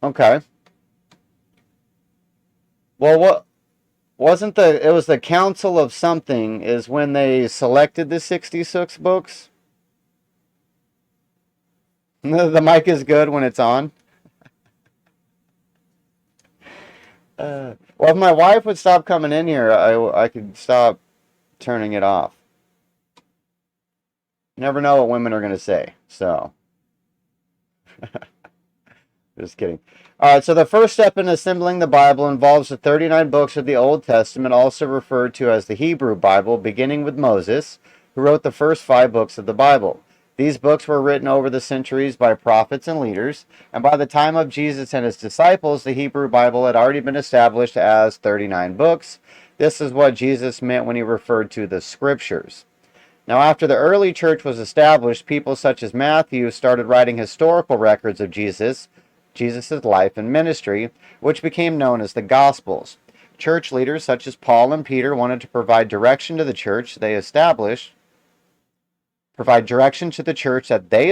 Okay. Well, what wasn't it was the Council of something is when they selected the 66 books? The mic is good when it's on. Well, if my wife would stop coming in here, I could stop turning it off. You never know what women are going to say, so. Just kidding. Alright, so the first step in assembling the Bible involves the 39 books of the Old Testament, also referred to as the Hebrew Bible, beginning with Moses, who wrote the first 5 books of the Bible. These books were written over the centuries by prophets and leaders, and by the time of Jesus and his disciples, the Hebrew Bible had already been established as 39 books. This is what Jesus meant when he referred to the scriptures. Now, after the early church was established, people such as Matthew started writing historical records of Jesus' life and ministry, which became known as the Gospels. Church leaders such as Paul and Peter wanted to provide direction to the church that they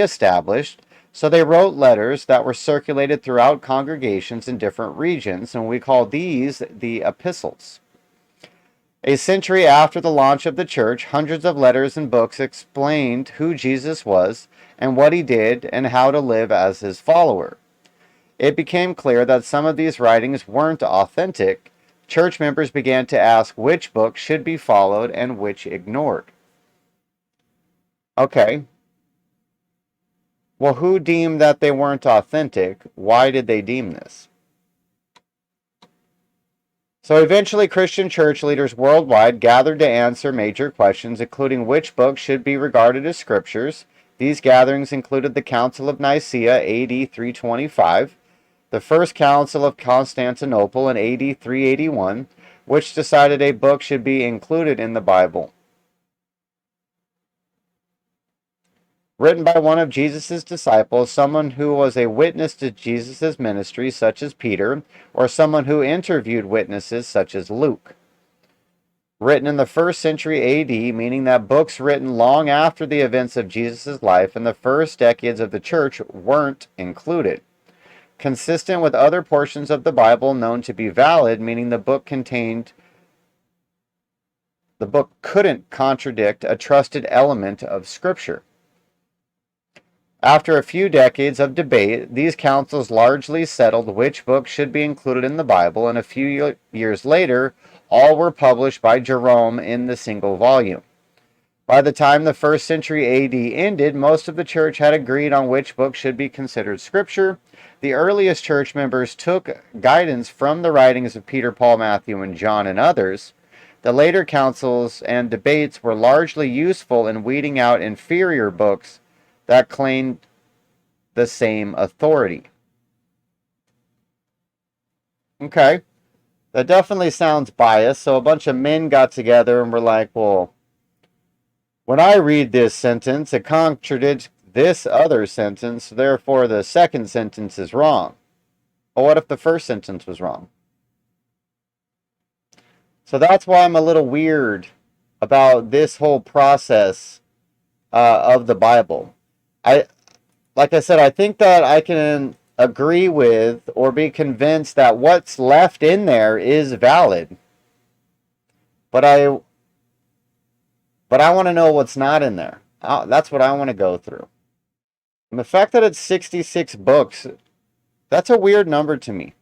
established, so they wrote letters that were circulated throughout congregations in different regions, and we call these the epistles. A century after the launch of the church, hundreds of letters and books explained who Jesus was and what he did and how to live as his follower. It became clear that some of these writings weren't authentic. Church members began to ask which books should be followed and which ignored. Okay. Well, who deemed that they weren't authentic? Why did they deem this? So eventually, Christian church leaders worldwide gathered to answer major questions, including which books should be regarded as scriptures. These gatherings included the Council of Nicaea, AD 325, the First Council of Constantinople in AD 381, which decided a book should be included in the Bible. Written by one of Jesus' disciples, someone who was a witness to Jesus' ministry, such as Peter, or someone who interviewed witnesses, such as Luke. Written in the 1st century AD, meaning that books written long after the events of Jesus' life and the first decades of the church weren't included. Consistent with other portions of the Bible known to be valid, meaning the book couldn't contradict a trusted element of Scripture. After a few decades of debate, these councils largely settled which books should be included in the Bible, and a few years later, all were published by Jerome in the single volume. By the time the 1st century AD ended, most of the church had agreed on which book should be considered scripture. The earliest church members took guidance from the writings of Peter, Paul, Matthew, and John, and others. The later councils and debates were largely useful in weeding out inferior books that claimed the same authority. Okay, that definitely sounds biased. So a bunch of men got together and were like, well, when I read this sentence, it contradicts this other sentence, therefore the second sentence is wrong. Well, what if the first sentence was wrong? So that's why I'm a little weird about this whole process of the Bible. Like I said, I think that I can agree with or be convinced that what's left in there is valid. But I want to know what's not in there. That's what I want to go through. And the fact that it's 66 books, that's a weird number to me.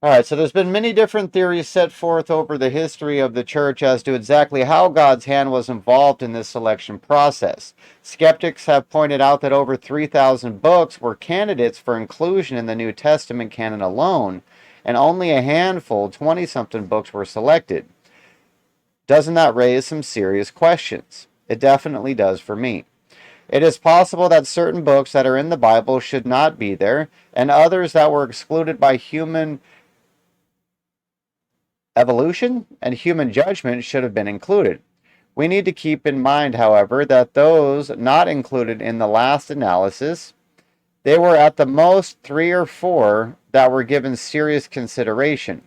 Alright, so there's been many different theories set forth over the history of the church as to exactly how God's hand was involved in this selection process. Skeptics have pointed out that over 3,000 books were candidates for inclusion in the New Testament canon alone, and only a handful, 20-something books, were selected. Doesn't that raise some serious questions? It definitely does for me. It is possible that certain books that are in the Bible should not be there, and others that were excluded by human evolution and human judgment should have been included. We need to keep in mind, however, that those not included in the last analysis, they were at the most 3 or 4 that were given serious consideration.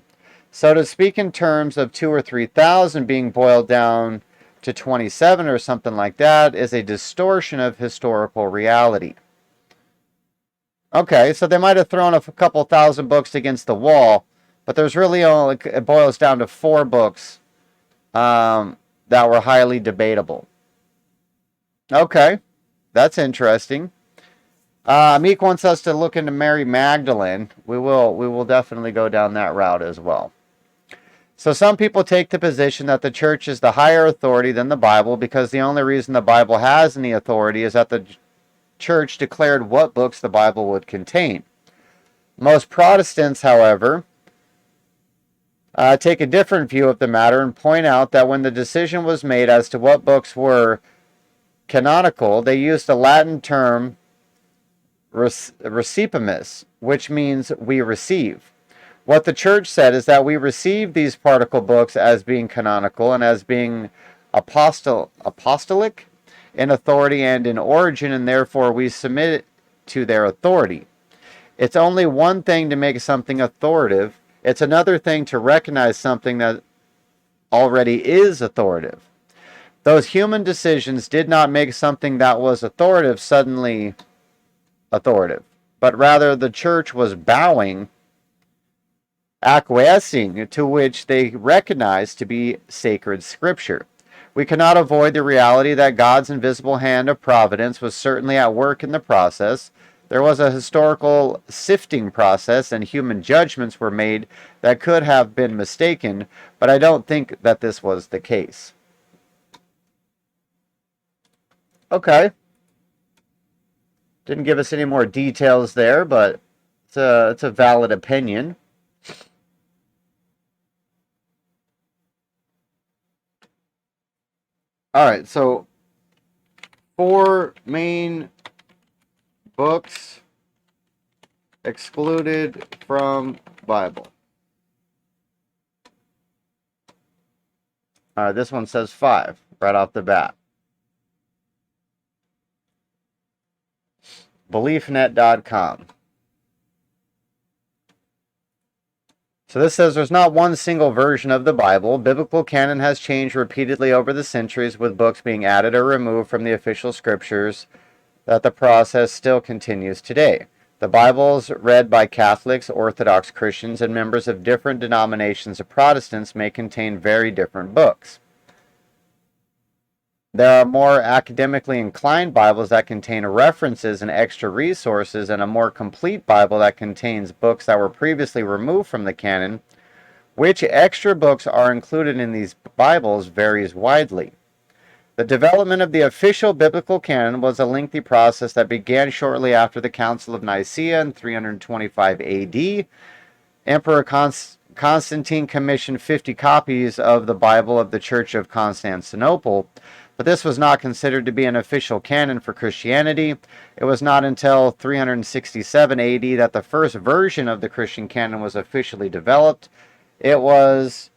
So to speak in terms of 2,000 or 3,000 being boiled down to 27 or something like that is a distortion of historical reality. Okay, so they might have thrown a couple thousand books against the wall, but there's really only, it boils down to 4 books that were highly debatable. Okay, that's interesting. Meek wants us to look into Mary Magdalene. We will definitely go down that route as well. So some people take the position that the church is the higher authority than the Bible because the only reason the Bible has any authority is that the church declared what books the Bible would contain. Most Protestants, however, take a different view of the matter and point out that when the decision was made as to what books were canonical, they used the Latin term recipimus, which means we receive. What the church said is that we receive these particle books as being canonical and as being apostolic in authority and in origin, and therefore we submit to their authority. It's only one thing to make something authoritative. It's another thing to recognize something that already is authoritative. Those human decisions did not make something that was authoritative suddenly authoritative, but rather the church was bowing, acquiescing to which they recognized to be sacred scripture. We cannot avoid the reality that God's invisible hand of providence was certainly at work in the process. There was a historical sifting process, and human judgments were made that could have been mistaken, but I don't think that this was the case. Okay. Didn't give us any more details there, but it's a valid opinion. All right, so 4 main books excluded from Bible. All right, this one says 5 right off the bat. BeliefNet.com. So this says there's not one single version of the Bible. Biblical canon has changed repeatedly over the centuries, with books being added or removed from the official scriptures, that the process still continues today. The Bible is read by Catholics, Orthodox Christians, and members of different denominations of Protestants may contain very different books. There are more academically inclined Bibles that contain references and extra resources, and a more complete Bible that contains books that were previously removed from the canon. Which extra books are included in these Bibles varies widely. The development of the official biblical canon was a lengthy process that began shortly after the Council of Nicaea in 325 AD. Emperor Constantine commissioned 50 copies of the Bible of the Church of Constantinople, but this was not considered to be an official canon for Christianity. It was not until 367 AD that the first version of the Christian canon was officially developed. It was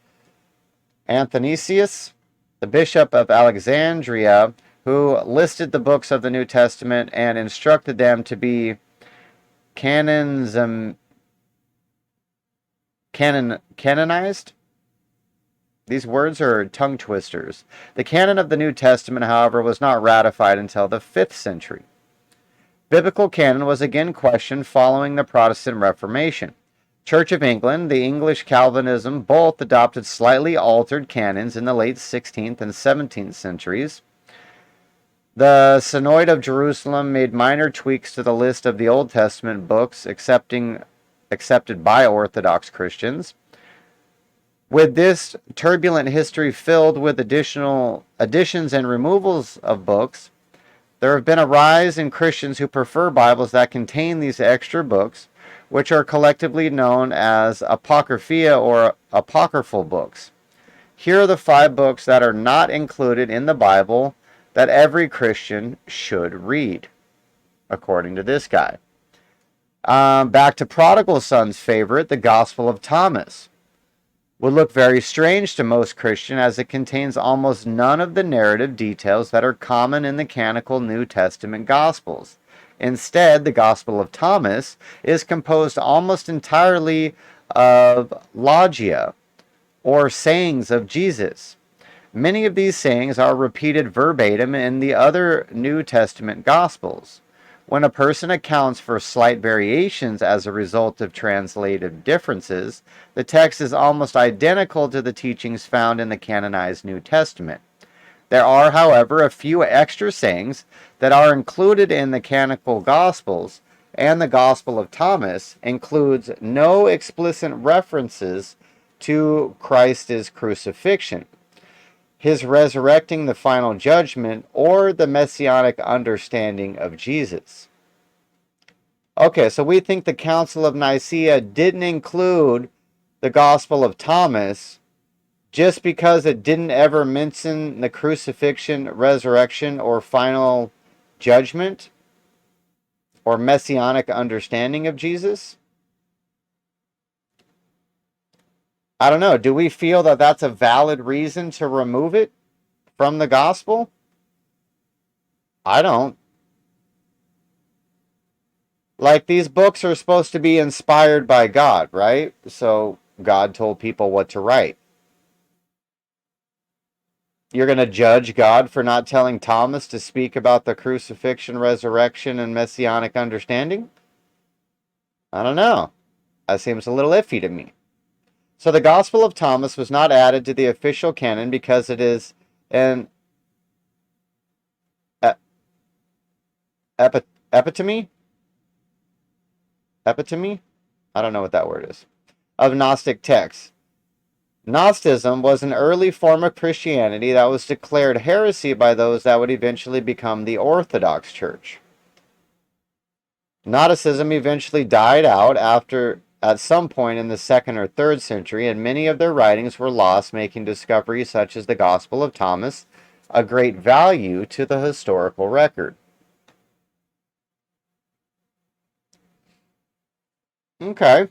Athanasius, the Bishop of Alexandria, who listed the books of the New Testament and instructed them to be canonized. These words are tongue twisters. The canon of the New Testament, however, was not ratified until the 5th century. Biblical canon was again questioned following the Protestant Reformation. Church of England, the English Calvinism, both adopted slightly altered canons in the late 16th and 17th centuries. The Synod of Jerusalem made minor tweaks to the list of the Old Testament books accepted by Orthodox Christians. With this turbulent history filled with additional additions and removals of books, there have been a rise in Christians who prefer Bibles that contain these extra books, which are collectively known as apocrypha or apocryphal books. Here are the 5 books that are not included in the Bible that every Christian should read, according to this guy. Back to Prodigal Son's favorite, the Gospel of Thomas. Would look very strange to most Christians, as it contains almost none of the narrative details that are common in the canonical New Testament Gospels. Instead, the Gospel of Thomas is composed almost entirely of logia, or sayings of Jesus. Many of these sayings are repeated verbatim in the other New Testament Gospels. When a person accounts for slight variations as a result of translative differences, the text is almost identical to the teachings found in the canonized New Testament. There are, however, a few extra sayings that are included in the canonical Gospels, and the Gospel of Thomas includes no explicit references to Christ's crucifixion, his resurrecting, the final judgment, or the messianic understanding of Jesus. Okay, so we think the Council of Nicaea didn't include the Gospel of Thomas just because it didn't ever mention the crucifixion, resurrection, or final judgment or messianic understanding of Jesus? I don't know. Do we feel that that's a valid reason to remove it from the gospel? I don't. Like, these books are supposed to be inspired by God, right? So God told people what to write. You're going to judge God for not telling Thomas to speak about the crucifixion, resurrection, and messianic understanding? I don't know. That seems a little iffy to me. So the Gospel of Thomas was not added to the official canon because it is an epitome? Epitome? I don't know what that word is. Of Gnostic texts. Gnosticism was an early form of Christianity that was declared heresy by those that would eventually become the Orthodox Church. Gnosticism eventually died out at some point in the 2nd or 3rd century, and many of their writings were lost, making discoveries such as the Gospel of Thomas a great value to the historical record. Okay,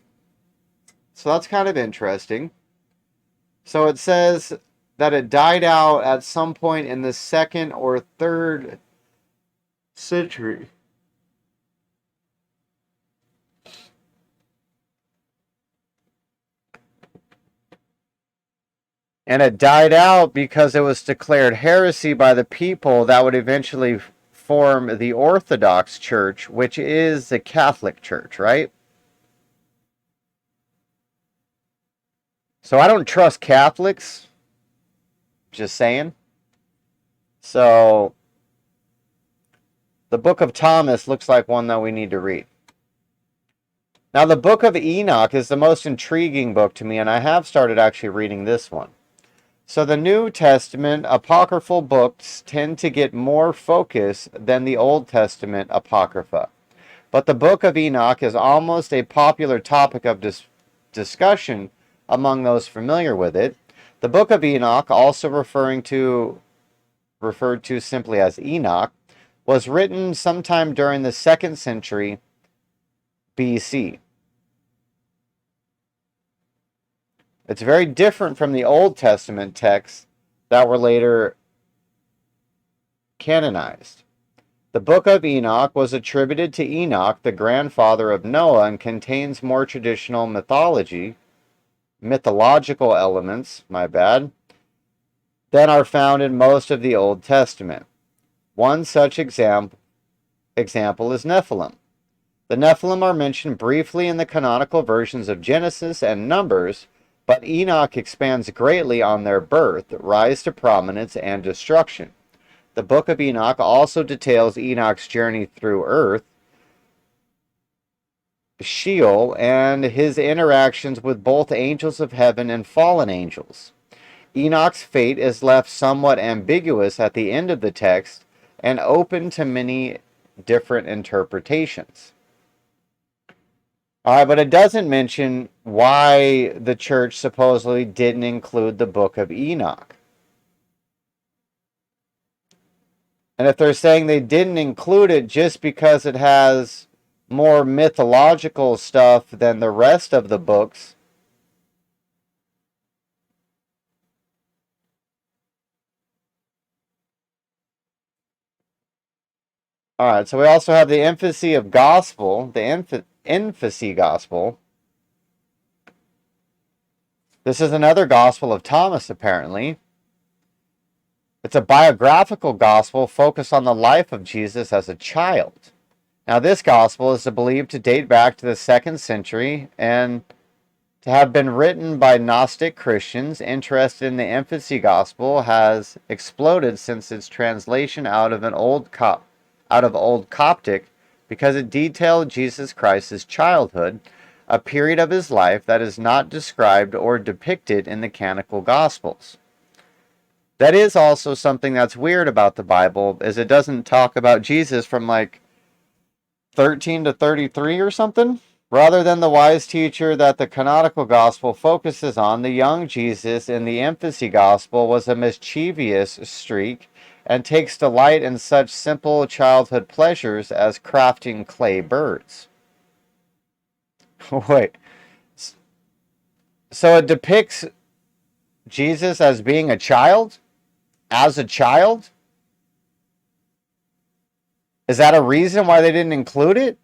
so that's kind of interesting. So it says that it died out at some point in the 2nd or 3rd century. And it died out because it was declared heresy by the people that would eventually form the Orthodox Church, which is the Catholic Church, right? So I don't trust Catholics. Just saying. So the Book of Thomas looks like one that we need to read. Now, the Book of Enoch is the most intriguing book to me, and I have started actually reading this one. So the New Testament apocryphal books tend to get more focus than the Old Testament apocrypha. But the Book of Enoch is almost a popular topic of discussion among those familiar with it. The Book of Enoch, also referred to simply as Enoch, was written sometime during the 2nd century BC. It's very different from the Old Testament texts that were later canonized. The Book of Enoch was attributed to Enoch, the grandfather of Noah, and contains more traditional mythological elements, than are found in most of the Old Testament. One such example is Nephilim. The Nephilim are mentioned briefly in the canonical versions of Genesis and Numbers, but Enoch expands greatly on their birth, rise to prominence, and destruction. The Book of Enoch also details Enoch's journey through earth, Sheol, and his interactions with both angels of heaven and fallen angels. Enoch's fate is left somewhat ambiguous at the end of the text and open to many different interpretations. All right, but it doesn't mention why the church supposedly didn't include the Book of Enoch. And if they're saying they didn't include it just because it has more mythological stuff than the rest of the books, all right, so we also have the infancy of gospel, the infancy gospel. This is another gospel of Thomas, apparently. It's a biographical gospel focused on the life of Jesus as a child. Now, this gospel is believed to date back to the 2nd century and to have been written by Gnostic Christians. Interest in the infancy gospel has exploded since its translation out of Old Coptic because it detailed Jesus Christ's childhood, a period of his life that is not described or depicted in the canonical Gospels. That is also something that's weird about the Bible, is it doesn't talk about Jesus from like 13 to 33 or something. Rather than the wise teacher that the canonical gospel focuses on, the young Jesus in the infancy gospel was a mischievous streak and takes delight in such simple childhood pleasures as crafting clay birds. Wait. So it depicts Jesus as being a child? As a child? Is that a reason why they didn't include it?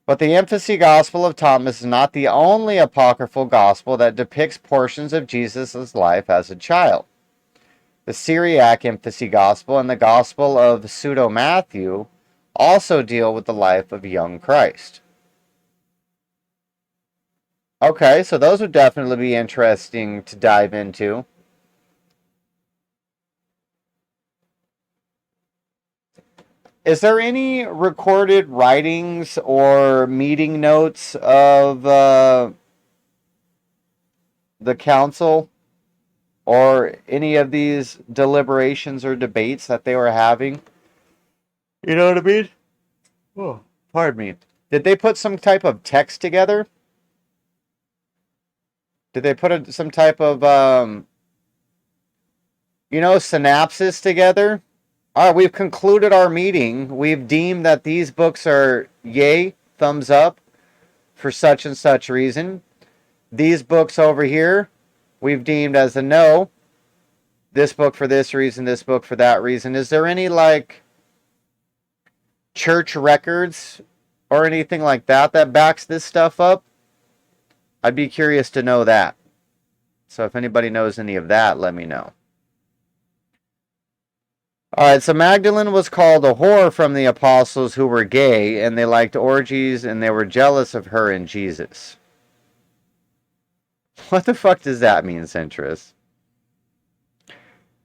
But the infancy gospel of Thomas is not the only apocryphal gospel that depicts portions of Jesus' life as a child. The Syriac infancy gospel and the gospel of Pseudo-Matthew also deal with the life of young Christ. Okay, so those would definitely be interesting to dive into. Is there any recorded writings or meeting notes of the council or any of these deliberations or debates that they were having? You know what I mean? Oh, pardon me. Did they put some type of text together? Did they put some type of, synopsis together? All right, we've concluded our meeting. We've deemed that these books are yay, thumbs up, for such and such reason. These books over here, we've deemed as a no. This book for this reason, this book for that reason. Is there any, church records or anything like that that backs this stuff up? I'd be curious to know that. So if anybody knows any of that, let me know. Alright, so Magdalene was called a whore from the apostles who were gay, and they liked orgies, and they were jealous of her and Jesus. What the fuck does that mean, Centrist?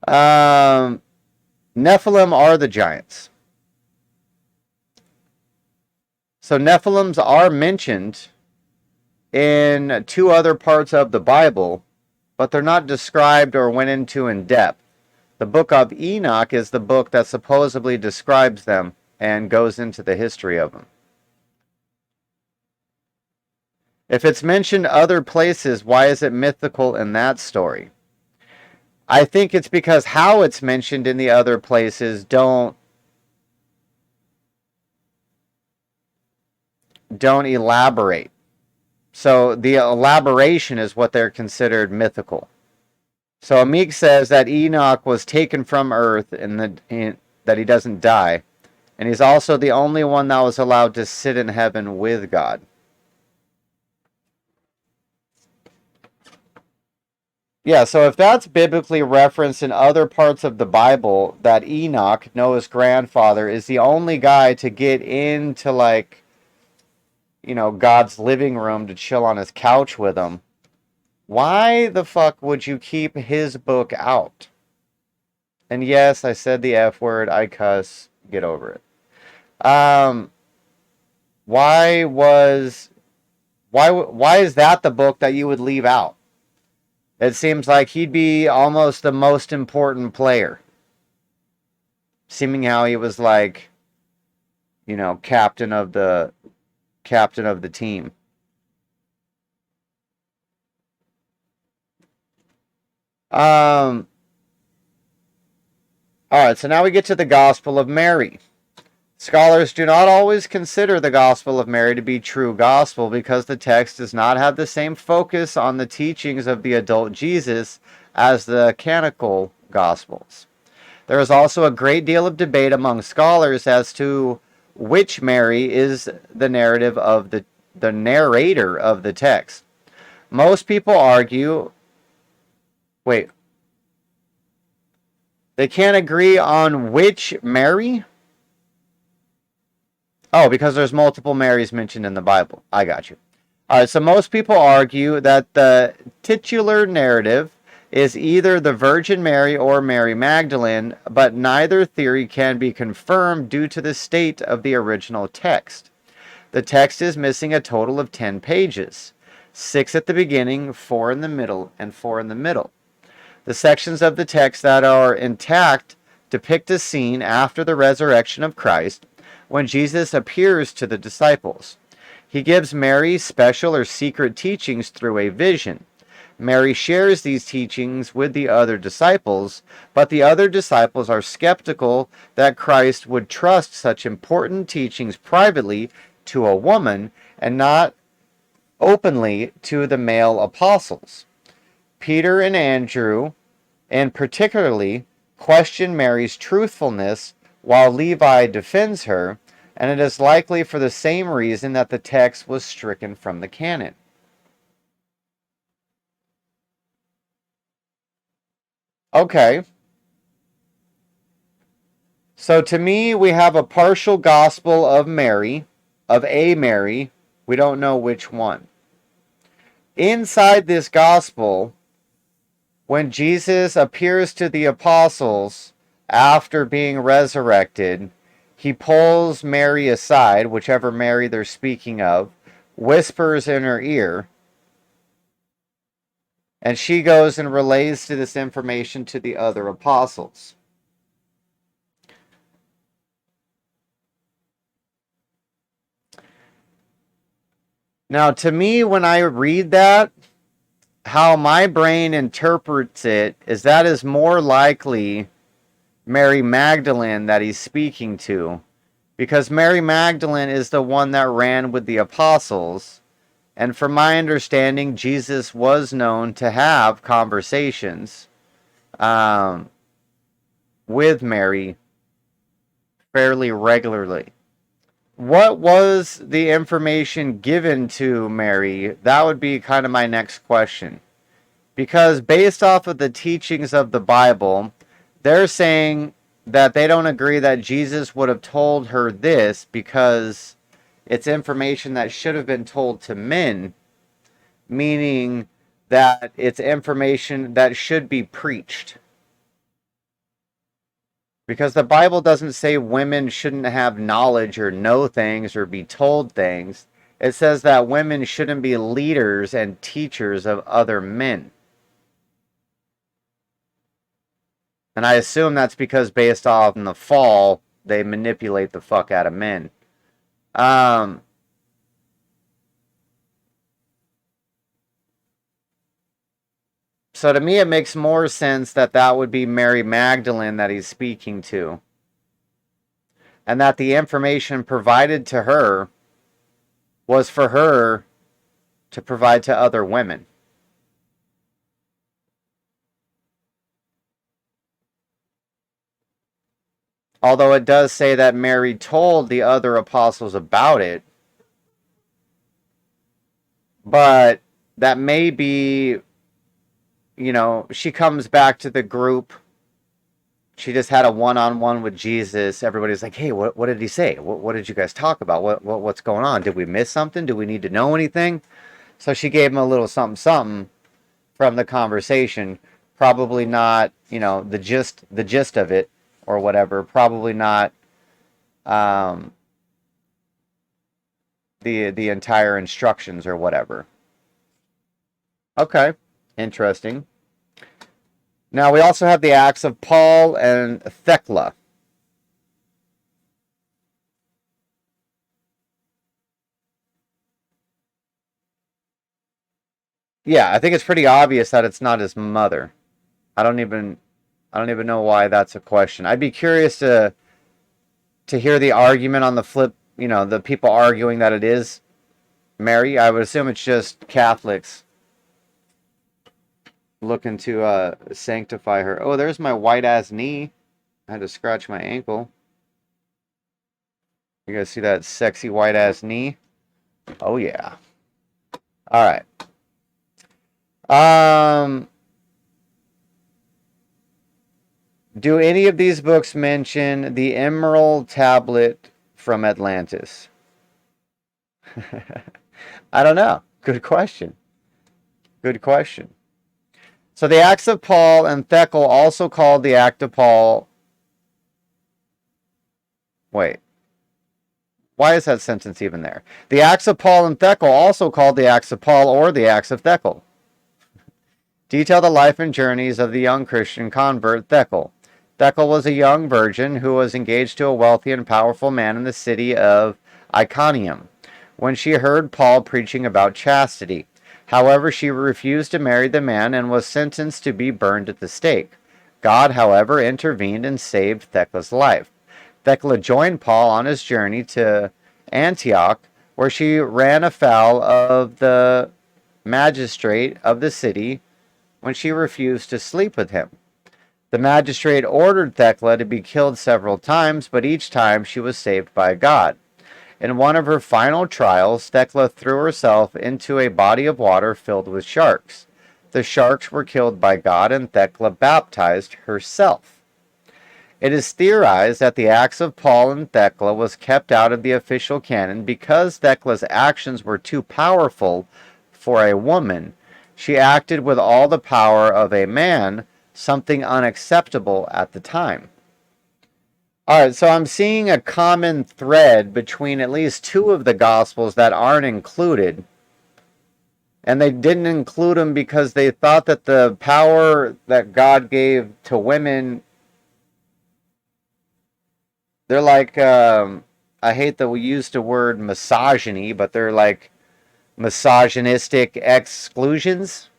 Nephilim are the giants. So Nephilims are mentioned in 2 other parts of the Bible, but they're not described or went into in depth. The book of Enoch is the book that supposedly describes them and goes into the history of them. If it's mentioned other places, why is it mythical in that story? I think it's because how it's mentioned in the other places don't elaborate. So the elaboration is what they're considered mythical. So Amik says that Enoch was taken from earth and that he doesn't die. And he's also the only one that was allowed to sit in heaven with God. Yeah, so if that's biblically referenced in other parts of the Bible, that Enoch, Noah's grandfather, is the only guy to get into, God's living room to chill on his couch with him, why the fuck would you keep his book out? And yes, I said the F word, I cuss, get over it. Why is that the book that you would leave out? It seems like he'd be almost the most important player. Seeming how he was captain of the team. Alright, so now we get to the Gospel of Mary. Scholars do not always consider the Gospel of Mary to be true gospel because the text does not have the same focus on the teachings of the adult Jesus as the canonical Gospels. There is also a great deal of debate among scholars as to which Mary is the narrator of the text. Most people argue... Wait. They can't agree on which Mary? Oh, because there's multiple Marys mentioned in the Bible. I got you. Alright, so most people argue that the titular narrative is either the Virgin Mary or Mary Magdalene, but neither theory can be confirmed due to the state of the original text. The text is missing a total of 10 pages. 6 at the beginning, 4 in the middle, and 4 in the middle. The sections of the text that are intact depict a scene after the resurrection of Christ, when Jesus appears to the disciples. He gives Mary special or secret teachings through a vision. Mary shares these teachings with the other disciples, but the other disciples are skeptical that Christ would trust such important teachings privately to a woman and not openly to the male apostles. Peter and Andrew, and particularly, question Mary's truthfulness while Levi defends her, and it is likely for the same reason that the text was stricken from the canon. Okay. So to me, we have a partial gospel of Mary, of a Mary. We don't know which one. Inside this gospel, when Jesus appears to the apostles after being resurrected, he pulls Mary aside, whichever Mary they're speaking of, whispers in her ear, and she goes and relays this information to the other apostles. Now, to me, when I read that, how my brain interprets it is that is more likely Mary Magdalene that he's speaking to, because Mary Magdalene is the one that ran with the apostles, and from my understanding, Jesus was known to have conversations with Mary fairly regularly. What was the information given to Mary? That would be kind of my next question. Because based off of the teachings of the Bible, they're saying that they don't agree that Jesus would have told her this because it's information that should have been told to men, meaning that it's information that should be preached. Because the Bible doesn't say women shouldn't have knowledge or know things or be told things. It says that women shouldn't be leaders and teachers of other men. And I assume that's because based off in the fall, they manipulate the fuck out of men. So to me, it makes more sense that that would be Mary Magdalene that he's speaking to. And that the information provided to her was for her to provide to other women. Although it does say that Mary told the other apostles about it. But that may be, you know, she comes back to the group. She just had a one-on-one with Jesus. Everybody's like, hey, what did he say? What did you guys talk about? What's going on? Did we miss something? Do we need to know anything? So she gave him a little something from the conversation. Probably not, you know, the gist of it or whatever. Probably not the entire instructions or whatever. Okay, interesting. Now we also have the Acts of Paul and Thecla. Yeah, I think it's pretty obvious that it's not his mother. I don't even know why that's a question. I'd be curious to hear the argument on the flip, you know, the people arguing that it is Mary. I would assume it's just Catholics looking to sanctify her. Oh, there's my white ass knee. I had to scratch my ankle. You guys see that sexy white ass knee? Oh yeah. All right. Do any of these books mention the Emerald Tablet from Atlantis? I don't know. Good question. Good question. So the Acts of Paul and Thecla, also called the Act of Paul. Wait. Why is that sentence even there? The Acts of Paul and Thecla, also called the Acts of Paul or the Acts of Thecla, detail the life and journeys of the young Christian convert Thecla. Thecla was a young virgin who was engaged to a wealthy and powerful man in the city of Iconium when she heard Paul preaching about chastity. However, she refused to marry the man and was sentenced to be burned at the stake. God, however, intervened and saved Thecla's life. Thecla joined Paul on his journey to Antioch, where she ran afoul of the magistrate of the city when she refused to sleep with him. The magistrate ordered Thecla to be killed several times, but each time she was saved by God. In one of her final trials, Thecla threw herself into a body of water filled with sharks. The sharks were killed by God, and Thecla baptized herself. It is theorized that the acts of Paul and Thecla was kept out of the official canon because Thecla's actions were too powerful for a woman. She acted with all the power of a man, something unacceptable at the time. Alright, so I'm seeing a common thread between at least two of the Gospels that aren't included. And they didn't include them because they thought that the power that God gave to women, they're like, I hate that we used the word misogyny, but they're like misogynistic exclusions.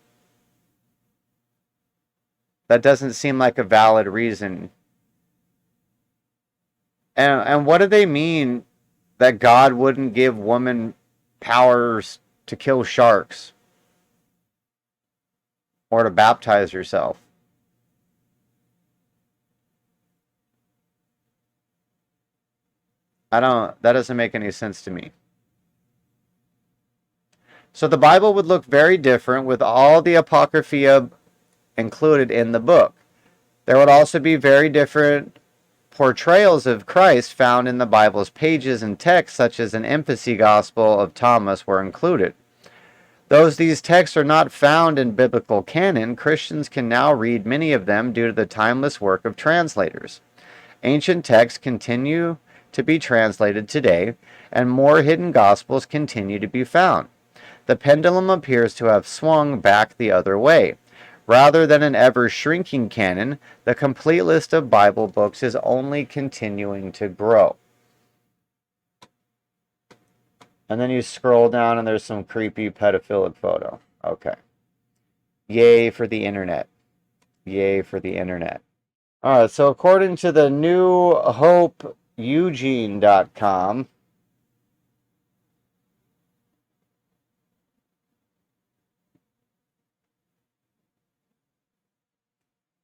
That doesn't seem like a valid reason. And what do they mean that God wouldn't give women powers to kill sharks or to baptize yourself? That doesn't make any sense to me. So the Bible would look very different with all the Apocrypha included in the book. There would also be very different portrayals of Christ found in the Bible's pages and texts, such as an infancy gospel of Thomas, were included. Though these texts are not found in biblical canon, Christians can now read many of them due to the timeless work of translators. Ancient texts continue to be translated today, and more hidden gospels continue to be found. The pendulum appears to have swung back the other way. Rather than an ever-shrinking canon, the complete list of Bible books is only continuing to grow. And then you scroll down and there's some creepy pedophilic photo. Okay. Yay for the internet. Yay for the internet. Alright, so according to the newhopeeugene.com,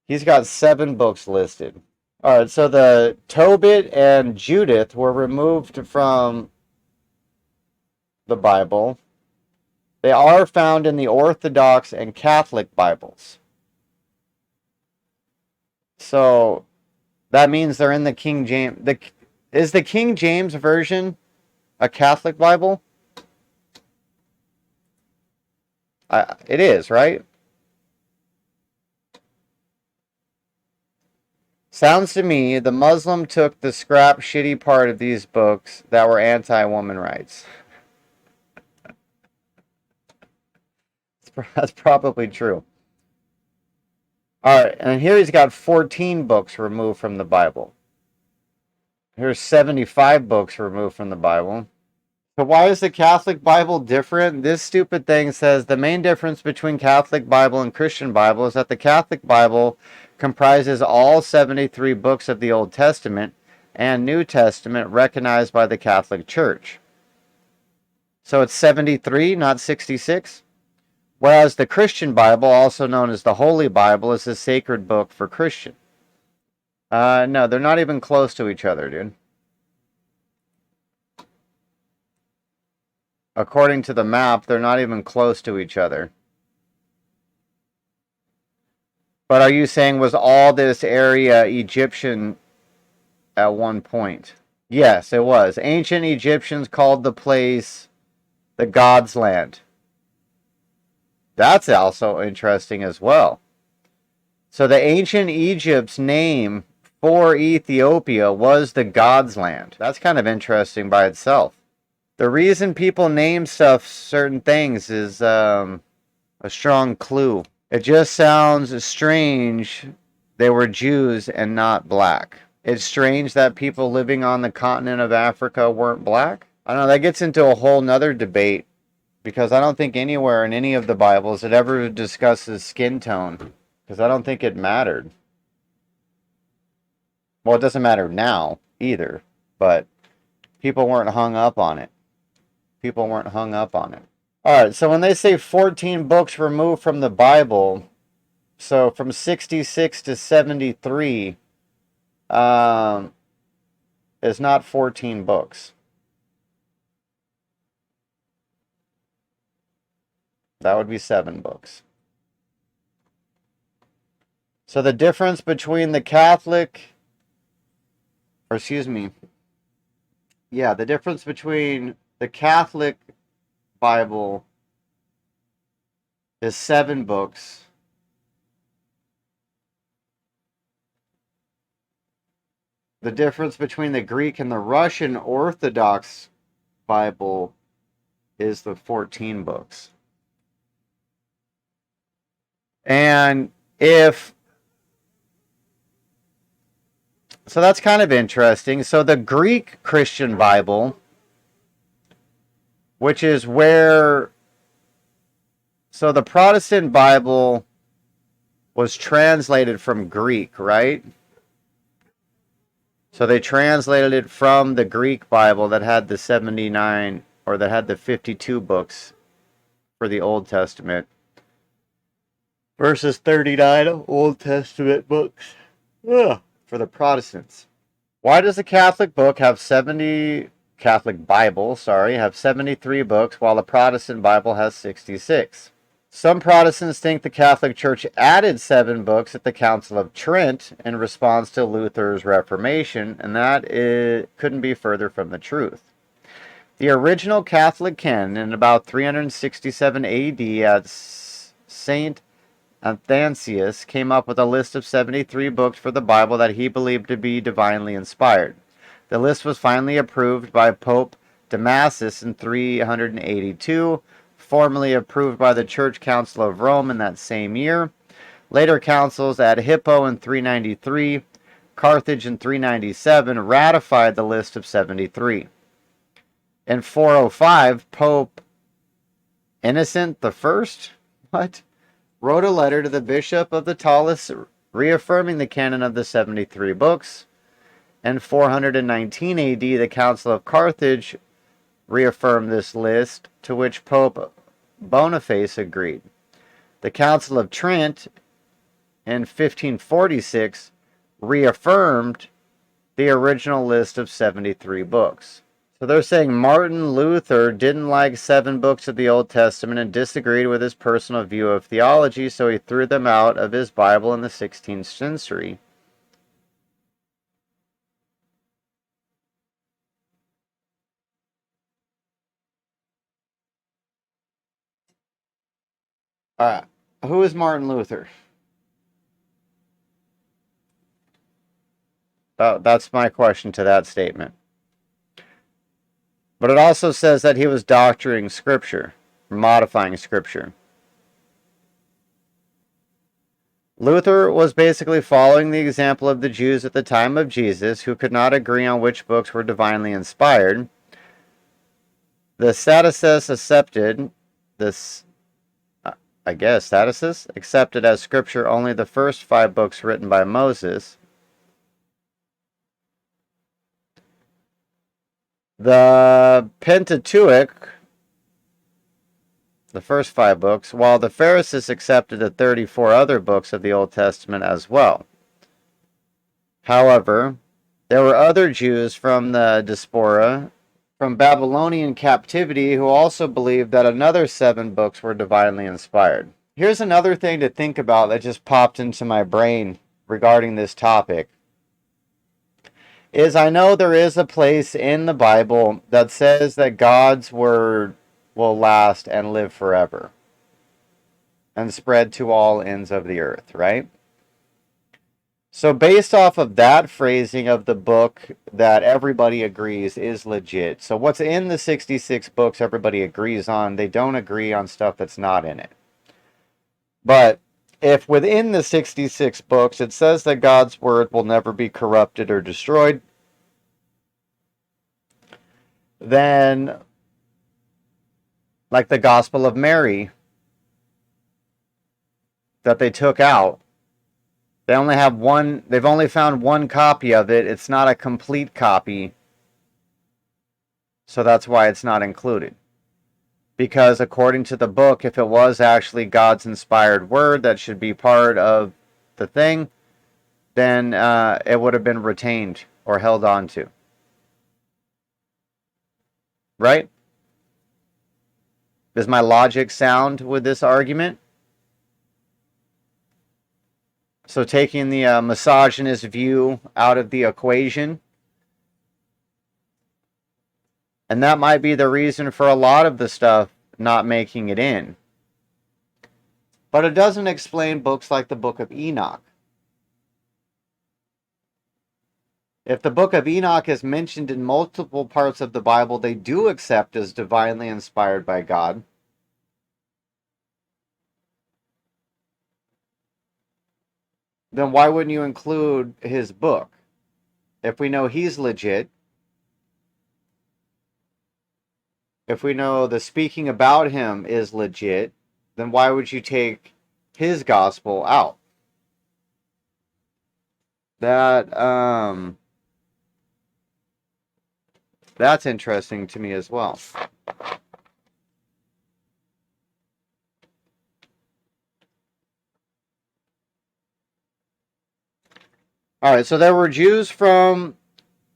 he's got 7 books listed. Alright, so the Tobit and Judith were removed from the Bible. They are found in the Orthodox and Catholic Bibles. So that means they're in the King James. Is the King James Version a Catholic Bible? It is, right? Sounds to me the Muslim took the scrap shitty part of these books that were anti-woman rights. That's probably true. Alright, and here he's got 14 books removed from the Bible. Here's 75 books removed from the Bible. So why is the Catholic Bible different? This stupid thing says the main difference between Catholic Bible and Christian Bible is that the Catholic Bible comprises all 73 books of the Old Testament and New Testament recognized by the Catholic Church. So it's 73, not 66? Whereas the Christian Bible, also known as the Holy Bible, is a sacred book for Christian. No, they're not even close to each other, dude. According to the map, they're not even close to each other. But are you saying, was all this area Egyptian at one point? Yes, it was. Ancient Egyptians called the place the God's Land. That's also interesting as well. So the ancient Egypt's name for Ethiopia was the God's Land. That's kind of interesting by itself. The reason people name stuff certain things is a strong clue. It just sounds strange they were Jews and not black. It's strange that people living on the continent of Africa weren't black. I don't know, that gets into a whole nother debate, because I don't think anywhere in any of the Bibles it ever discusses skin tone, because I don't think it mattered. Well, it doesn't matter now either, but people weren't hung up on it. People weren't hung up on it. All right, so when they say 14 books removed from the Bible, so from 66 to 73 is not 14 books. That would be 7 books. So the difference between the Catholic, or excuse me, yeah, the difference between the Catholic Bible is 7 books. The difference between the Greek and the Russian Orthodox Bible is the 14 books. And so that's kind of interesting. So the Greek Christian Bible, which is where, so the Protestant Bible was translated from Greek, right? So they translated it from the Greek Bible that had the 79, or that had the 52 books for the Old Testament, versus 39 Old Testament books for the Protestants. Why does the Catholic Bible have 73 books, while the Protestant Bible has 66? Some Protestants think the Catholic Church added 7 books at the Council of Trent in response to Luther's Reformation, and that couldn't be further from the truth. The original Catholic canon in about 367 AD at St. Athanasius came up with a list of 73 books for the Bible that he believed to be divinely inspired. The list was finally approved by Pope Damasus in 382, formally approved by the Church Council of Rome in that same year. Later councils at Hippo in 393, Carthage in 397 ratified the list of 73. In 405, Pope Innocent I wrote a letter to the Bishop of the Taulis reaffirming the canon of the 73 books. In 419 AD, the Council of Carthage reaffirmed this list, to which Pope Boniface agreed. The Council of Trent in 1546 reaffirmed the original list of 73 books. So they're saying Martin Luther didn't like 7 books of the Old Testament and disagreed with his personal view of theology, so he threw them out of his Bible in the 16th century. Who is Martin Luther? That's my question to that statement. But it also says that he was doctoring Scripture, modifying Scripture. Luther was basically following the example of the Jews at the time of Jesus, who could not agree on which books were divinely inspired. The Sadducees accepted as Scripture only the first 5 books written by Moses. The Pentateuch, the first 5 books, while the Pharisees accepted the 34 other books of the Old Testament as well. However, there were other Jews from the diaspora, from Babylonian captivity, who also believed that another 7 books were divinely inspired. Here's another thing to think about that just popped into my brain regarding this topic. Is I know there is a place in the Bible that says that God's word will last and live forever and spread to all ends of the earth, right? So based off of that phrasing of the book that everybody agrees is legit. So what's in the 66 books everybody agrees on, they don't agree on stuff that's not in it. But if within the 66 books it says that God's word will never be corrupted or destroyed, then, like the Gospel of Mary that they took out, they've only found one copy of it. It's not a complete copy. So that's why it's not included. Because according to the book, if it was actually God's inspired word that should be part of the thing, then it would have been retained or held on to. Right? Does my logic sound with this argument? So taking the misogynist view out of the equation, and that might be the reason for a lot of the stuff not making it in. But it doesn't explain books like the Book of Enoch. If the Book of Enoch is mentioned in multiple parts of the Bible they do accept as divinely inspired by God, then why wouldn't you include his book? If we know he's legit, if we know the speaking about him is legit, then why would you take his gospel out? That's interesting to me as well. All right, so there were Jews from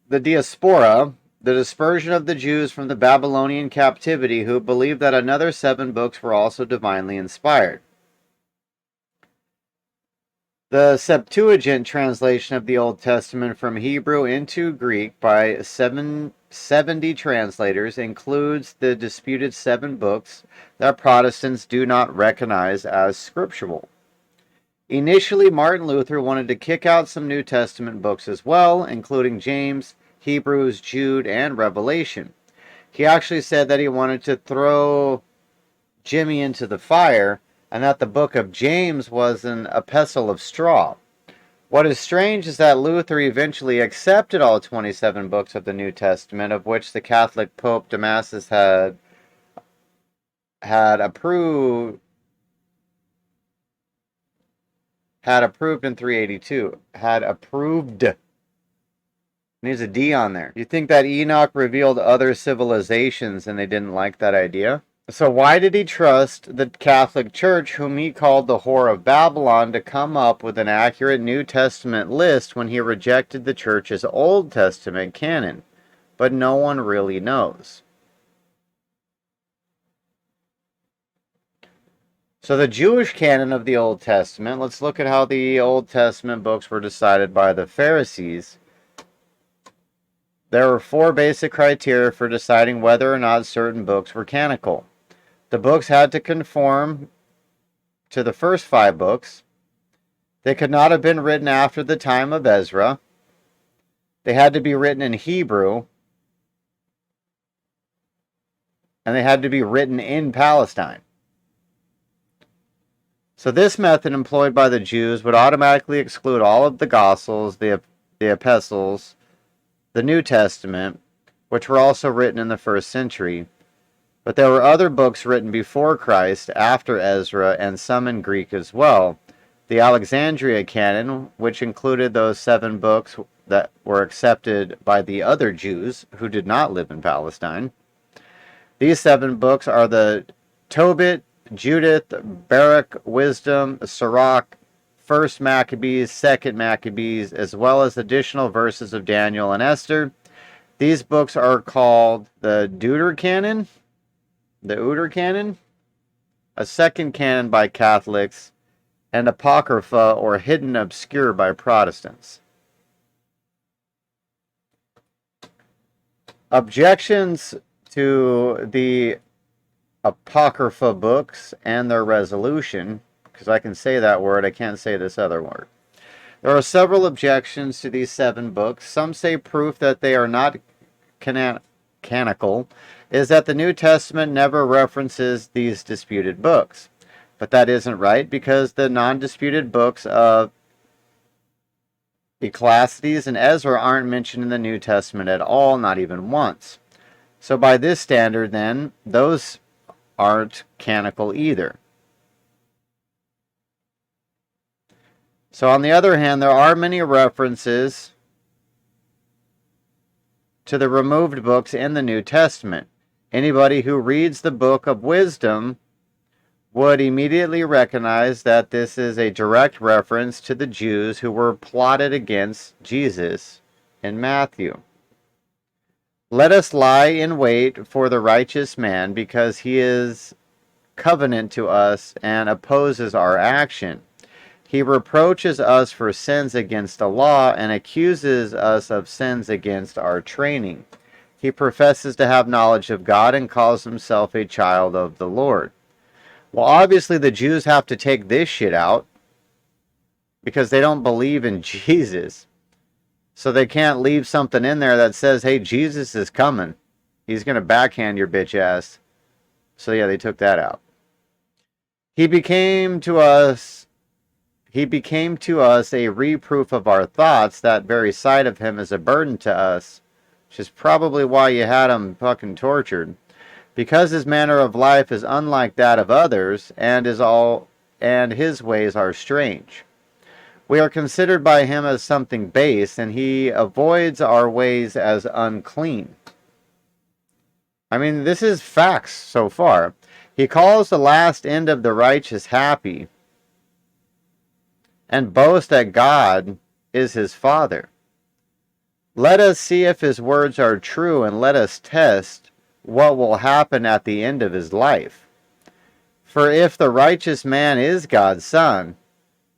the diaspora, the dispersion of the Jews from the Babylonian captivity, who believed that another 7 books were also divinely inspired. The Septuagint translation of the Old Testament from Hebrew into Greek by 70 translators includes the disputed 7 books that Protestants do not recognize as scriptural. Initially, Martin Luther wanted to kick out some New Testament books as well, including James, Hebrews, Jude, and Revelation. He actually said that he wanted to throw Jimmy into the fire, and that the book of James was an epistle of straw. What is strange is that Luther eventually accepted all 27 books of the New Testament, of which the Catholic Pope Damasus had approved in 382. Had approved. Needs a D on there. You think that Enoch revealed other civilizations and they didn't like that idea? So why did he trust the Catholic Church, whom he called the Whore of Babylon, to come up with an accurate New Testament list when he rejected the Church's Old Testament canon? But no one really knows. So the Jewish canon of the Old Testament, let's look at how the Old Testament books were decided by the Pharisees. There were 4 basic criteria for deciding whether or not certain books were canonical. The books had to conform to the first 5 books. They could not have been written after the time of Ezra. They had to be written in Hebrew. And they had to be written in Palestine. So this method employed by the Jews would automatically exclude all of the Gospels, the epistles, the New Testament, which were also written in the 1st century. But there were other books written before Christ, after Ezra, and some in Greek as well. The Alexandria canon, which included those 7 books that were accepted by the other Jews who did not live in Palestine. These 7 books are the Tobit, Judith, Baruch, Wisdom, Sirach, 1st Maccabees, 2nd Maccabees, as well as additional verses of Daniel and Esther. These books are called the Deuterocanon, a second canon by Catholics, and Apocrypha or Hidden Obscure by Protestants. Objections to the Apocrypha books and their resolution, because I can say that word, I can't say this other word. There are several objections to these 7 books. Some say proof that they are not canonical is that the New Testament never references these disputed books. But that isn't right because the non-disputed books of Ecclesiastes and Ezra aren't mentioned in the New Testament at all, not even once. So by this standard, then, those aren't canonical either. So on the other hand, there are many references to the removed books in the New Testament. Anybody who reads the book of wisdom would immediately recognize that this is a direct reference to the Jews who were plotted against Jesus in Matthew. Let us lie in wait for the righteous man, because he is covenant to us and opposes our action. He reproaches us for sins against the law and accuses us of sins against our training. He professes to have knowledge of God and calls himself a child of the Lord. Well, obviously the Jews have to take this shit out because they don't believe in Jesus. So they can't leave something in there that says, hey, Jesus is coming. He's going to backhand your bitch ass. So yeah, they took that out. He became to us a reproof of our thoughts. That very sight of him is a burden to us, which is probably why you had him fucking tortured. Because his manner of life is unlike that of others, and his ways are strange. We are considered by him as something base, and he avoids our ways as unclean. I mean, this is facts so far. He calls the last end of the righteous happy, and boasts that God is his Father. Let us see if his words are true, and let us test what will happen at the end of his life. For if the righteous man is God's son,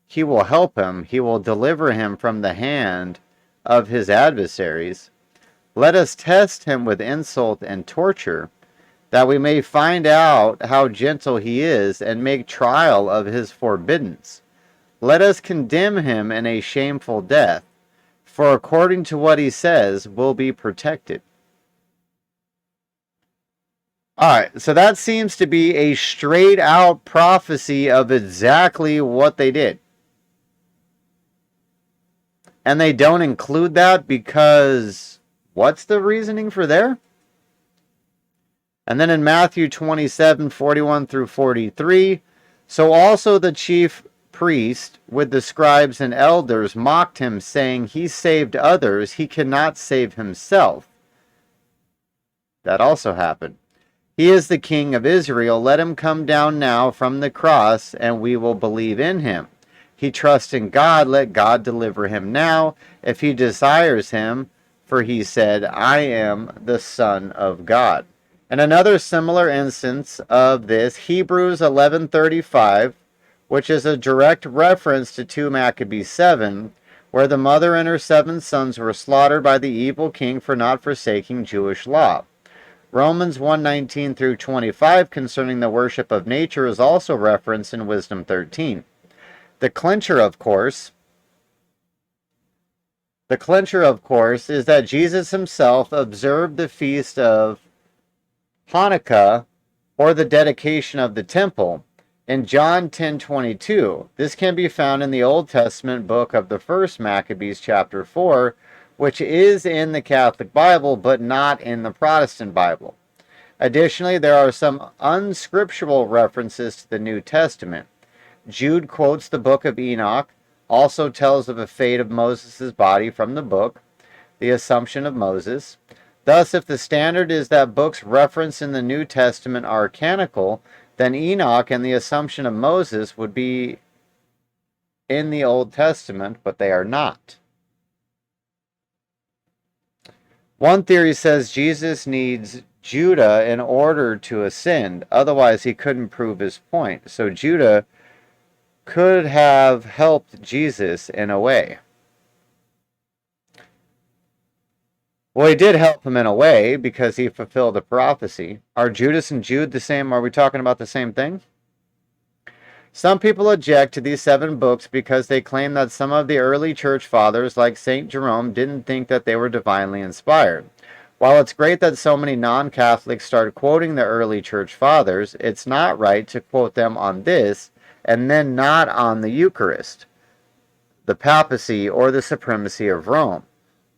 he will help him, he will deliver him from the hand of his adversaries. Let us test him with insult and torture, that we may find out how gentle he is and make trial of his forbiddance. Let us condemn him in a shameful death, for according to what he says, will be protected. Alright, so that seems to be a straight out prophecy of exactly what they did. And they don't include that because what's the reasoning for there? And then in Matthew 27:41 through 43, so also the chief priest with the scribes and elders mocked him, saying, he saved others, he cannot save himself. That also happened. He is the King of Israel. Let him come down now from the cross, and we will believe in him. He trusts in God. Let God deliver him now, if he desires him. For he said, I am the Son of God. And another similar instance of this, Hebrews 11:35, which is a direct reference to 2 Maccabees 7, where the mother and her 7 sons were slaughtered by the evil king for not forsaking Jewish law. Romans 1:19 through 25 concerning the worship of nature is also referenced in Wisdom 13. The clincher, of course, is that Jesus himself observed the feast of Hanukkah, or the dedication of the temple, in John 10:22. This can be found in the Old Testament book of the first Maccabees, chapter 4, which is in the Catholic Bible, but not in the Protestant Bible. Additionally, there are some unscriptural references to the New Testament. Jude quotes the book of Enoch, also tells of a fate of Moses' body from the book, the Assumption of Moses. Thus, if the standard is that books referenced in the New Testament are canonical, then Enoch and the Assumption of Moses would be in the Old Testament, but they are not. One theory says Jesus needs Judah in order to ascend, otherwise he couldn't prove his point. So Judah could have helped Jesus in a way. Well, he did help him in a way because he fulfilled a prophecy. Are Judas and Jude the same? Are we talking about the same thing? Some people object to these 7 books because they claim that some of the early church fathers, like St. Jerome, didn't think that they were divinely inspired. While it's great that so many non-Catholics started quoting the early church fathers, it's not right to quote them on this and then not on the Eucharist, the papacy, or the supremacy of Rome,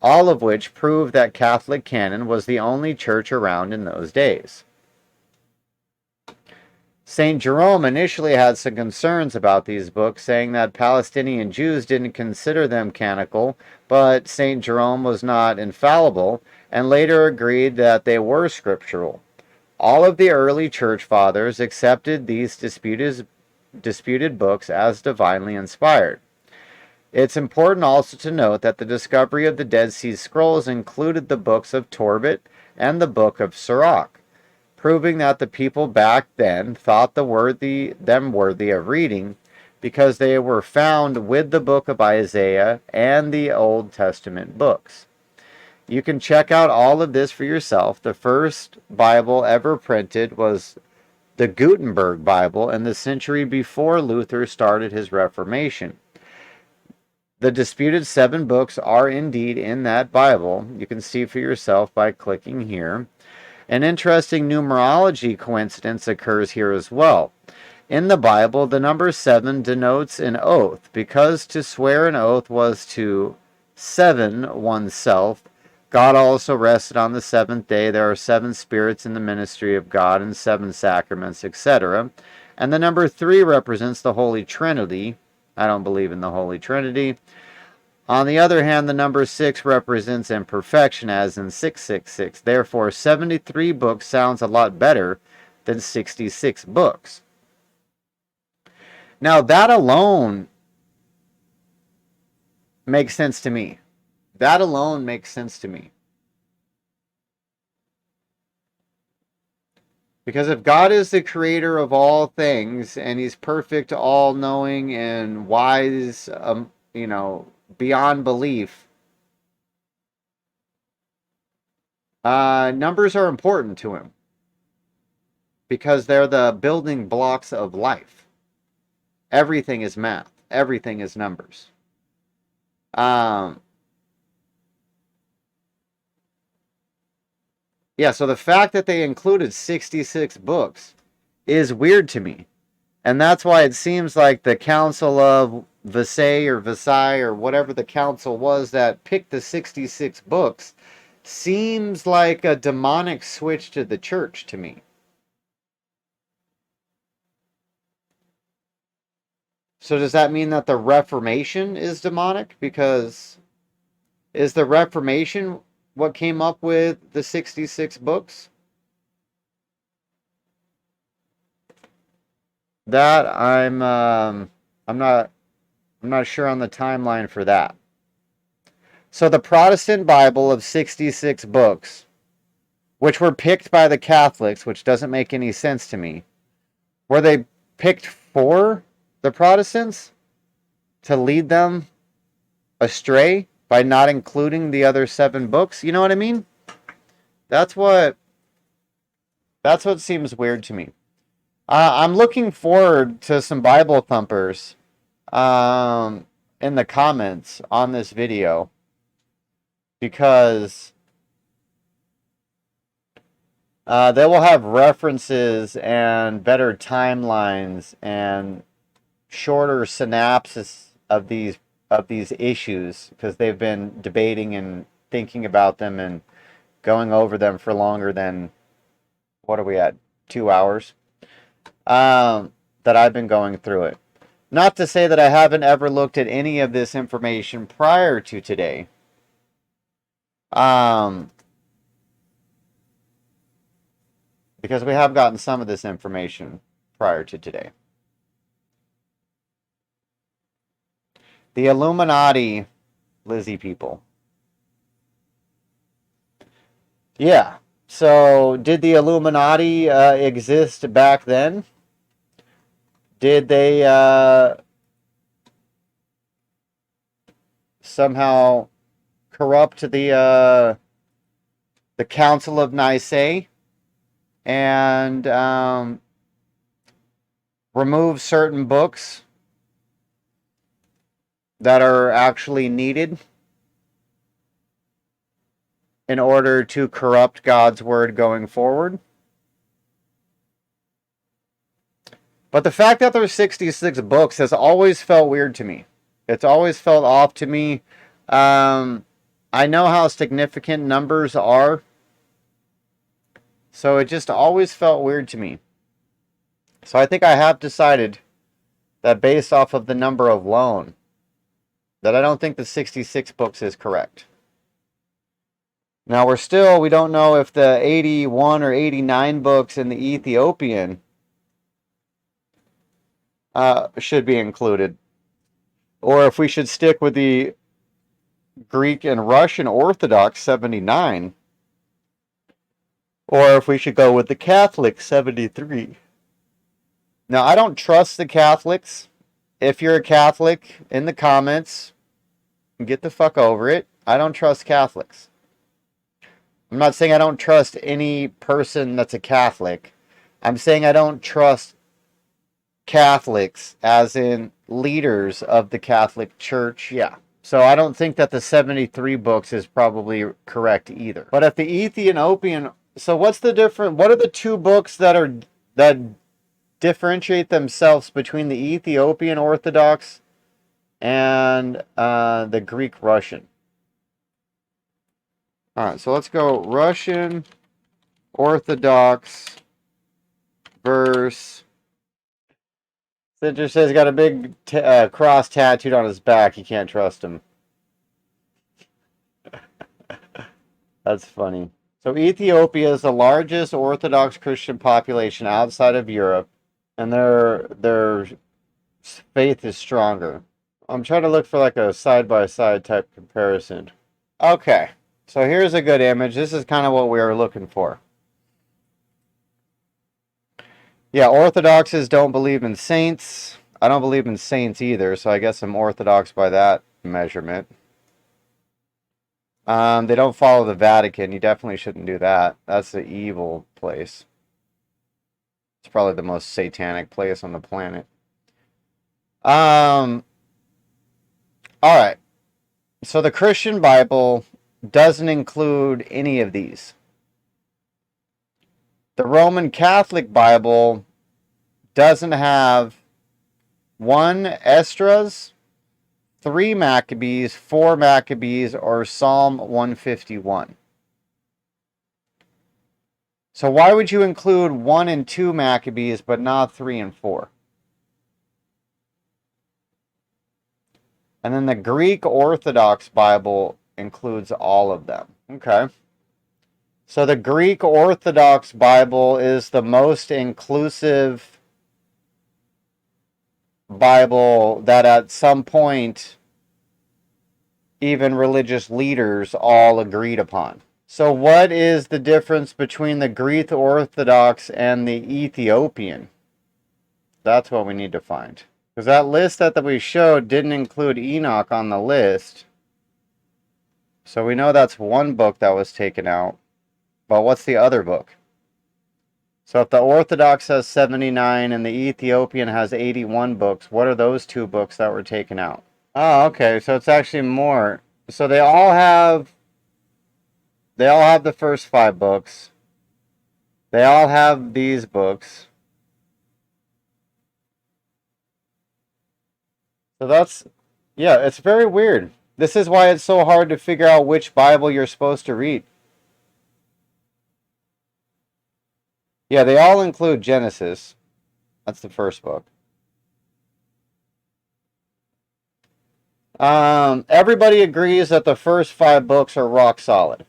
all of which prove that Catholic canon was the only church around in those days. St. Jerome initially had some concerns about these books, saying that Palestinian Jews didn't consider them canonical, but St. Jerome was not infallible, and later agreed that they were scriptural. All of the early church fathers accepted these disputed books as divinely inspired. It's important also to note that the discovery of the Dead Sea Scrolls included the books of Tobit and the book of Sirach, proving that the people back then thought them worthy of reading because they were found with the book of Isaiah and the Old Testament books. You can check out all of this for yourself. The first Bible ever printed was the Gutenberg Bible in the century before Luther started his Reformation. The disputed 7 books are indeed in that Bible. You can see for yourself by clicking here. An interesting numerology coincidence occurs here as well. In the Bible, the number 7 denotes an oath, because to swear an oath was to seven oneself. God also rested on the 7th day. There are 7 spirits in the ministry of God and 7 sacraments, etc. And the number 3 represents the Holy Trinity. I don't believe in the Holy Trinity. On the other hand, the number 6 represents imperfection, as in 666. Therefore, 73 books sounds a lot better than 66 books. Now, that alone makes sense to me. That alone makes sense to me. Because if God is the creator of all things, and he's perfect, all-knowing, and wise, beyond belief, numbers are important to him. Because they're the building blocks of life. Everything is math. Everything is numbers. Yeah, so the fact that they included 66 books is weird to me. And that's why it seems like the Council of Versailles or whatever the council was that picked the 66 books seems like a demonic switch to the church to me. So does that mean that the Reformation is demonic? Because is the Reformation what came up with the 66 books? That I'm not sure on the timeline for that. So the Protestant Bible of 66 books, which were picked by the Catholics, which doesn't make any sense to me, were they picked for the Protestants to lead them astray by not including the other 7 books? You know what I mean? That's what seems weird to me. I'm looking forward to some Bible thumpers in the comments on this video, because they will have references and better timelines and shorter synopsis of these issues, because they've been debating and thinking about them and going over them for longer than, what are we at, 2 hours, that I've been going through it. Not to say that I haven't ever looked at any of this information prior to today. Because we have gotten some of this information prior to today. The Illuminati, Lizzie people. Yeah. So, did the Illuminati exist back then? Did they somehow corrupt the Council of Nicaea and remove certain books that are actually needed in order to corrupt God's word going forward? But the fact that there's 66 books has always felt weird to me. It's always felt off to me. I know how significant numbers are, so it just always felt weird to me. So I think I have decided that based off of the number alone, that I don't think the 66 books is correct. Now we don't know if the 81 or 89 books in the Ethiopian should be included, or if we should stick with the Greek and Russian Orthodox 79, or if we should go with the Catholic 73. Now, I don't trust the Catholics. If you're a Catholic, in the comments, get the fuck over it. I don't trust Catholics. I'm not saying I don't trust any person that's a Catholic. I'm saying I don't trust Catholics, as in leaders of the Catholic Church. Yeah. So I don't think that the 73 books is probably correct either. But if the Ethiopian... So what's the difference? What are the two books that differentiate themselves between the Ethiopian Orthodox and the Greek Russian? All right, so let's go Russian Orthodox verse. Cinder says he's got a big cross tattooed on his back. You can't trust him. That's funny. So Ethiopia is the largest Orthodox Christian population outside of Europe, and their faith is stronger. I'm trying to look for like a side-by-side type comparison. Okay, so here's a good image. This is kind of what we were looking for. Yeah, Orthodoxes don't believe in saints. I don't believe in saints either, so I guess I'm Orthodox by that measurement. They don't follow the Vatican. You definitely shouldn't do that. That's the evil place. It's probably the most satanic place on the planet. All right. So the Christian Bible doesn't include any of these. The Roman Catholic Bible doesn't have 1 Esdras, 3 Maccabees, 4 Maccabees, or Psalm 151. So why would you include 1 and 2 Maccabees, but not 3 and 4? And then the Greek Orthodox Bible includes all of them. Okay. So the Greek Orthodox Bible is the most inclusive Bible that at some point even religious leaders all agreed upon. So what is the difference between the Greek Orthodox and the Ethiopian? That's what we need to find. Because that list that we showed didn't include Enoch on the list. So we know that's one book that was taken out. But what's the other book? So if the Orthodox has 79 and the Ethiopian has 81 books, what are those 2 books that were taken out? Oh, okay. So it's actually more. So they all have the first 5 books. They all have these books. So that's, yeah, it's very weird. This is why it's so hard to figure out which Bible you're supposed to read. Yeah, they all include Genesis. That's the first book. Everybody agrees that the first 5 books are rock solid.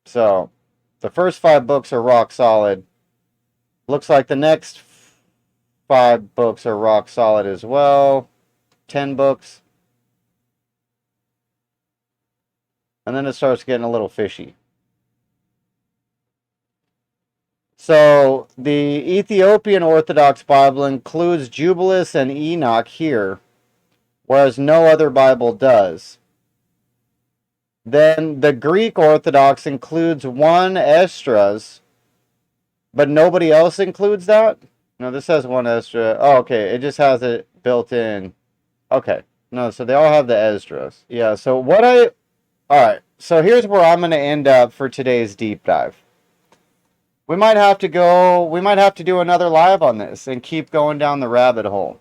So, the first 5 books are rock solid. Looks like the next 5 books are rock solid as well. 10 books. And then it starts getting a little fishy. So, the Ethiopian Orthodox Bible includes Jubilees and Enoch here, whereas no other Bible does. Then the Greek Orthodox includes 1 Esdras, but nobody else includes that? No, this has 1 Esdras. Oh, okay, it just has it built in. Okay, no, so they all have the Esdras. Yeah, so alright, so here's where I'm going to end up for today's deep dive. We might have to do another live on this and keep going down the rabbit hole.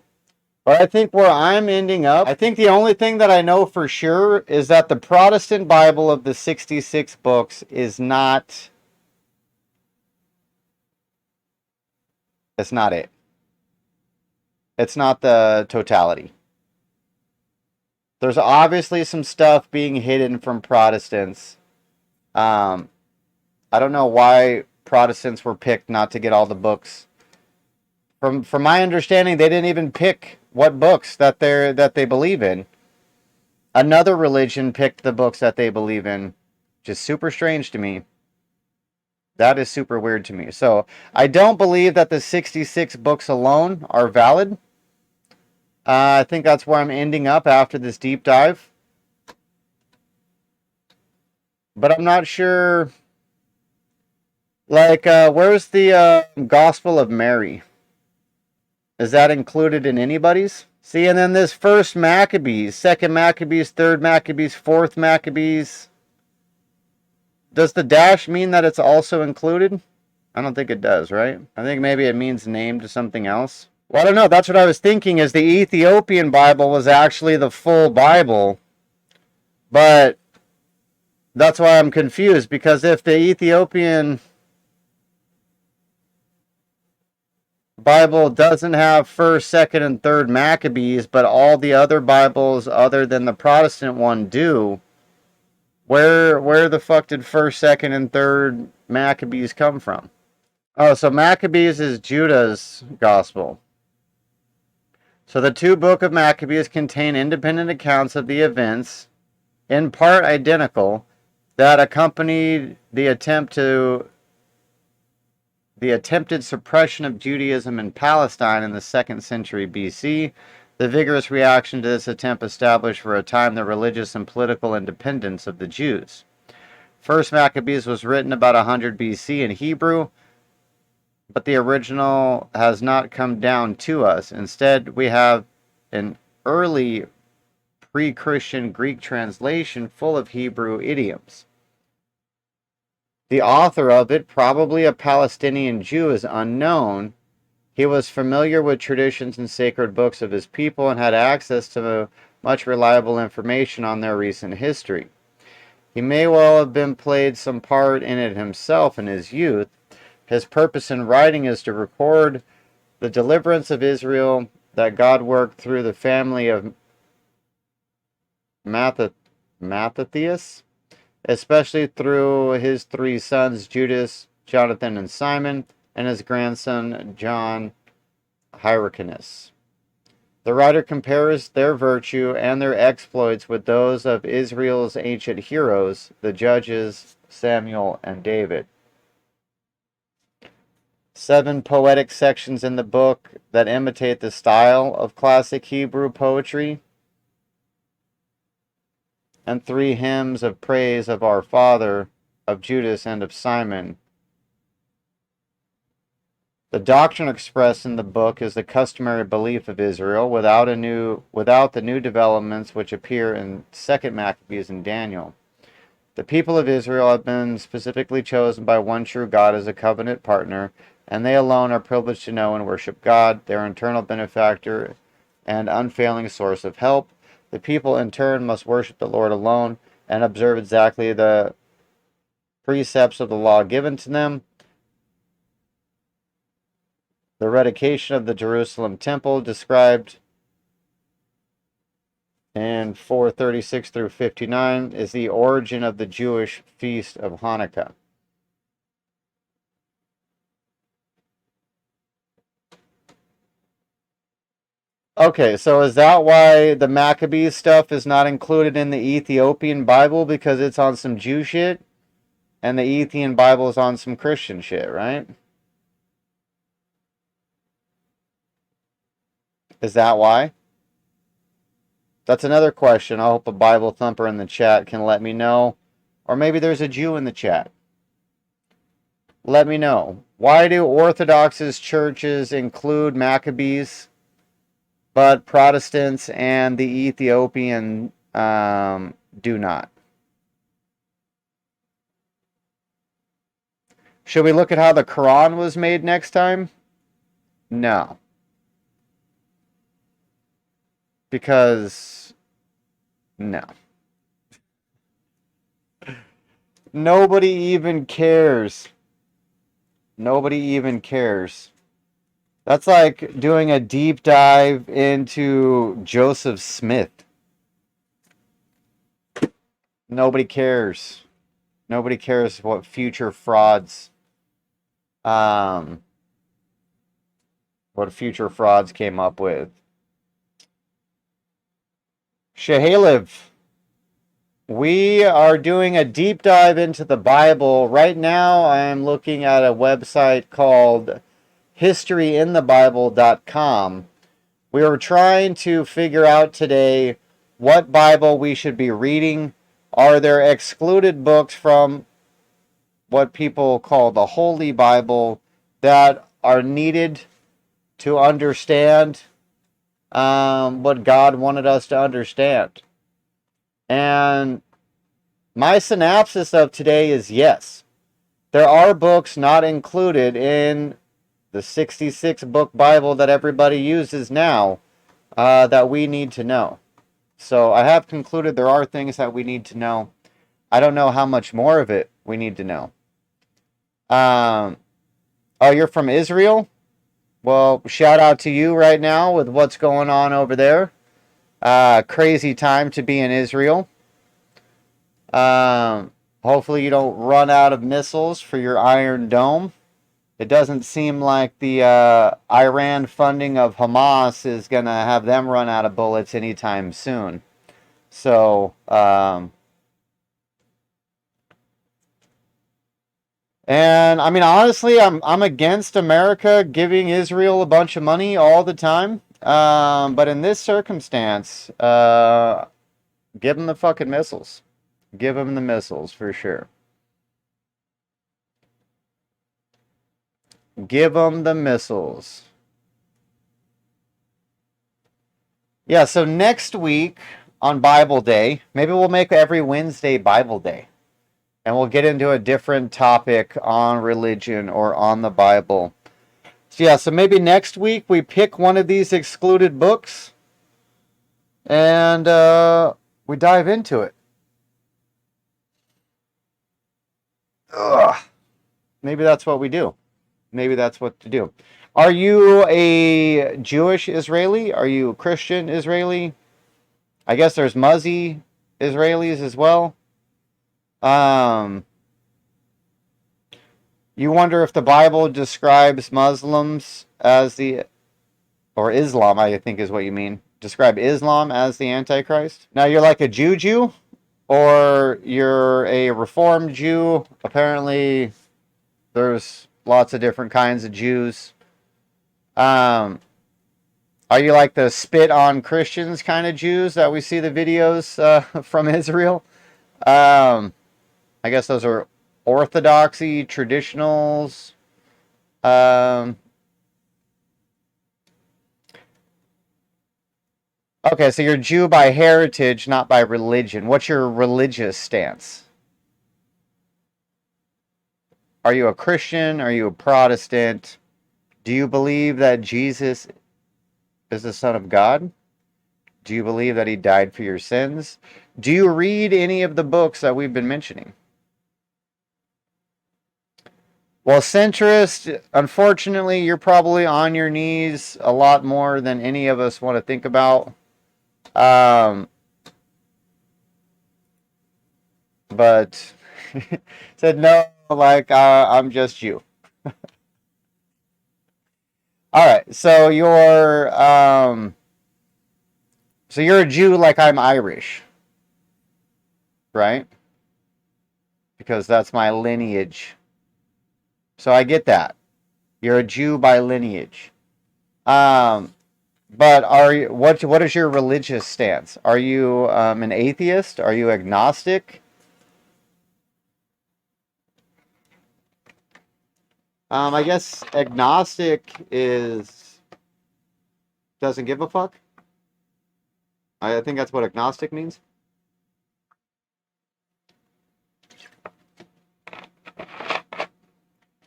But I think where I'm ending up, I think the only thing that I know for sure is that the Protestant Bible of the 66 books is not, it's not it. It's not the totality. There's obviously some stuff being hidden from Protestants. I don't know why Protestants were picked not to get all the books. From my understanding, they didn't even pick what books that they believe in. Another religion picked the books that they believe in. Just super strange to me. That is super weird to me. So I don't believe that the 66 books alone are valid. I think that's where I'm ending up after this deep dive. But I'm not sure. Like, where's the Gospel of Mary? Is that included in anybody's? See, and then this first Maccabees, second Maccabees, third Maccabees, fourth Maccabees. Does the dash mean that it's also included? I don't think it does, right? I think maybe it means named to something else. Well, I don't know. That's what I was thinking, is the Ethiopian Bible was actually the full Bible. But that's why I'm confused, because if the Ethiopian Bible doesn't have first, second, and third Maccabees, but all the other Bibles other than the Protestant one do, where the fuck did first, second, and third Maccabees come from? Oh, so Maccabees is Judah's gospel. So the two book of Maccabees contain independent accounts of the events, in part identical, that accompanied the attempted suppression of Judaism in Palestine in the 2nd century BC. The vigorous reaction to this attempt established for a time the religious and political independence of the Jews. First Maccabees was written about 100 BC in Hebrew, but the original has not come down to us. Instead, we have an early pre-Christian Greek translation full of Hebrew idioms. The author of it, probably a Palestinian Jew, is unknown. He was familiar with traditions and sacred books of his people and had access to much reliable information on their recent history. He may well have been played some part in it himself in his youth. His purpose in writing is to record the deliverance of Israel that God worked through the family of Mattathias, especially through his three sons, Judas, Jonathan, and Simon, and his grandson, John Hyrcanus. The writer compares their virtue and their exploits with those of Israel's ancient heroes, the judges Samuel and David. 7 poetic sections in the book that imitate the style of classic Hebrew poetry, and 3 hymns of praise of our Father, of Judas, and of Simon. The doctrine expressed in the book is the customary belief of Israel without the new developments which appear in 2nd Maccabees and Daniel. The people of Israel have been specifically chosen by one true God as a covenant partner, and they alone are privileged to know and worship God, their eternal benefactor and unfailing source of help. The people in turn must worship the Lord alone and observe exactly the precepts of the law given to them. The dedication of the Jerusalem temple described in 436 through 59 is the origin of the Jewish feast of Hanukkah. Okay, so is that why the Maccabees stuff is not included in the Ethiopian Bible? Because it's on some Jew shit? And the Ethiopian Bible is on some Christian shit, right? Is that why? That's another question. I hope a Bible thumper in the chat can let me know. Or maybe there's a Jew in the chat. Let me know. Why do Orthodox churches include Maccabees, but Protestants and the Ethiopian do not? Should we look at how the Quran was made next time? No. Because, no. Nobody even cares. Nobody even cares. That's like doing a deep dive into Joseph Smith. Nobody cares. Nobody cares what future frauds what future frauds came up with. Shehalev, we are doing a deep dive into the Bible. Right now, I'm looking at a website called historyinthebible.com. We were trying to figure out today what Bible we should be reading. Are there excluded books from what people call the Holy Bible that are needed to understand what God wanted us to understand? And my synopsis of today is yes. There are books not included in the 66 book Bible that everybody uses now that we need to know. So I have concluded there are things that we need to know. I don't know how much more of it we need to know. Oh, you're from Israel? Well, shout out to you right now with what's going on over there. Crazy time to be in Israel. Hopefully you don't run out of missiles for your Iron Dome. It doesn't seem like the Iran funding of Hamas is going to have them run out of bullets anytime soon. So, and I mean, honestly, I'm against America giving Israel a bunch of money all the time. But in this circumstance, give them the fucking missiles. Give them the missiles for sure. Give them the missiles. Yeah, so next week on Bible Day, maybe we'll make every Wednesday Bible Day. And we'll get into a different topic on religion or on the Bible. So yeah, so maybe next week we pick one of these excluded books and we dive into it. Ugh. Maybe that's what we do. Maybe that's what to do. Are you a Jewish Israeli? Are you a Christian Israeli? I guess there's Muzzy Israelis as well. You wonder if the Bible describes Muslims as or Islam, I think is what you mean. Describe Islam as the Antichrist? Now you're like a Jew, or you're a Reformed Jew. Apparently, there's lots of different kinds of Jews. Are you like the spit on Christians kind of Jews that we see the videos from Israel? I guess those are Orthodoxy, traditionals. Okay, so you're Jew by heritage, not by religion. What's your religious stance? Are you a Christian? Are you a Protestant? Do you believe that Jesus is the Son of God? Do you believe that he died for your sins? Do you read any of the books that we've been mentioning? Well, centrist, unfortunately, you're probably on your knees a lot more than any of us want to think about. But said no, like I'm just you. All right, so you're a Jew like I'm Irish, right? Because that's my lineage. So I get that. You're a Jew by lineage. But what is your religious stance? Are you an atheist? Are you agnostic? I guess agnostic doesn't give a fuck. I think that's what agnostic means.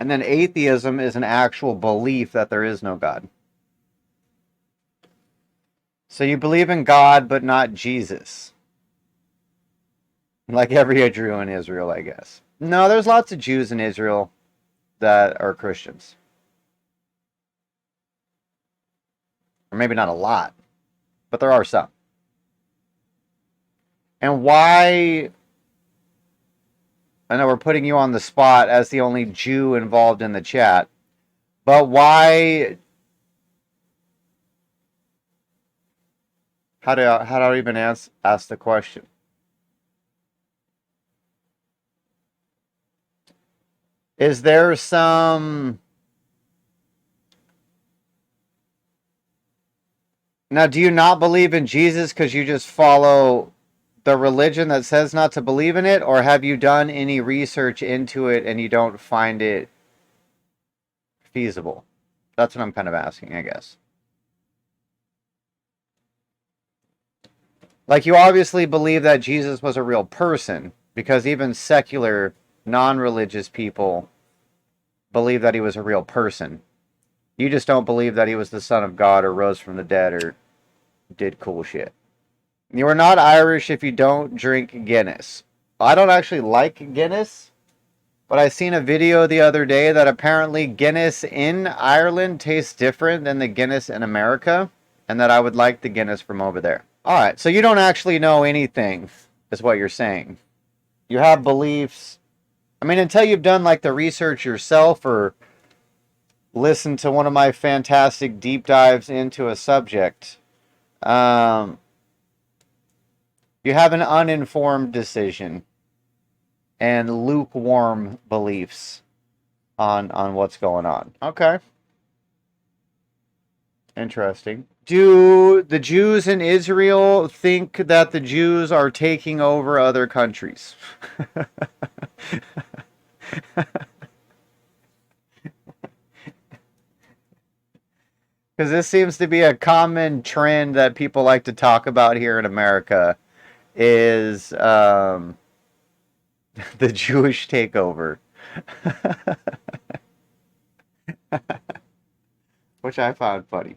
And then atheism is an actual belief that there is no God. So you believe in God, but not Jesus. Like every Jew in Israel, I guess. No, there's lots of Jews in Israel that are Christians. Or maybe not a lot, but there are some. And why... I know we're putting you on the spot as the only Jew involved in the chat, but why... How do I even ask the question? Is there some... Now, do you not believe in Jesus because you just follow the religion that says not to believe in it? Or have you done any research into it and you don't find it feasible? That's what I'm kind of asking, I guess. Like, you obviously believe that Jesus was a real person, because even secular, non-religious people believe that he was a real person. You just don't believe that he was the son of God or rose from the dead or did cool shit. You are not Irish if you don't drink Guinness. I don't actually like Guinness, but I seen a video the other day that apparently Guinness in Ireland tastes different than the Guinness in America, and that I would like the Guinness from over there. Alright, so you don't actually know anything, is what you're saying. You have beliefs. I mean, until you've done like the research yourself or listened to one of my fantastic deep dives into a subject, you have an uninformed decision and lukewarm beliefs on what's going on. Okay. Interesting. Do the Jews in Israel think that the Jews are taking over other countries? Because this seems to be a common trend that people like to talk about here in America, is the Jewish takeover. Which I found funny.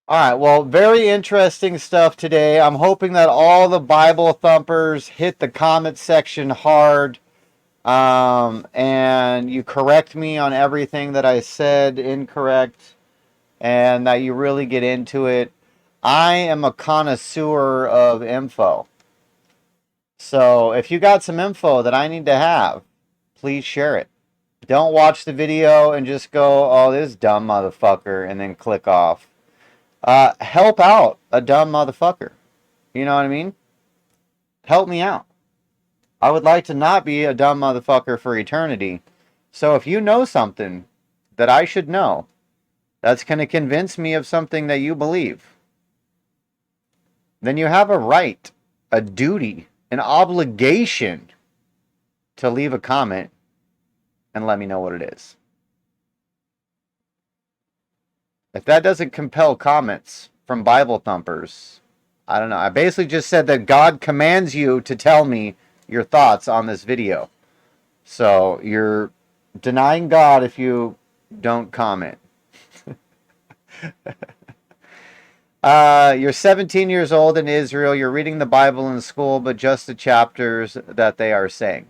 All right, well, very interesting stuff today. I'm hoping that all the Bible thumpers hit the comment section hard, and you correct me on everything that I said incorrect, and that you really get into it. I am a connoisseur of info. So if you got some info that I need to have, please share it. Don't watch the video and just go, oh, this dumb motherfucker, and then click off. Help out a dumb motherfucker. You know what I mean? Help me out. I would like to not be a dumb motherfucker for eternity. So if you know something that I should know, that's going to convince me of something that you believe, then you have a right, a duty, an obligation to leave a comment and let me know what it is. If that doesn't compel comments from Bible thumpers, I don't know. I basically just said that God commands you to tell me your thoughts on this video. So you're denying God if you don't comment. You're 17 years old in Israel. You're reading the Bible in school, but just the chapters that they are saying.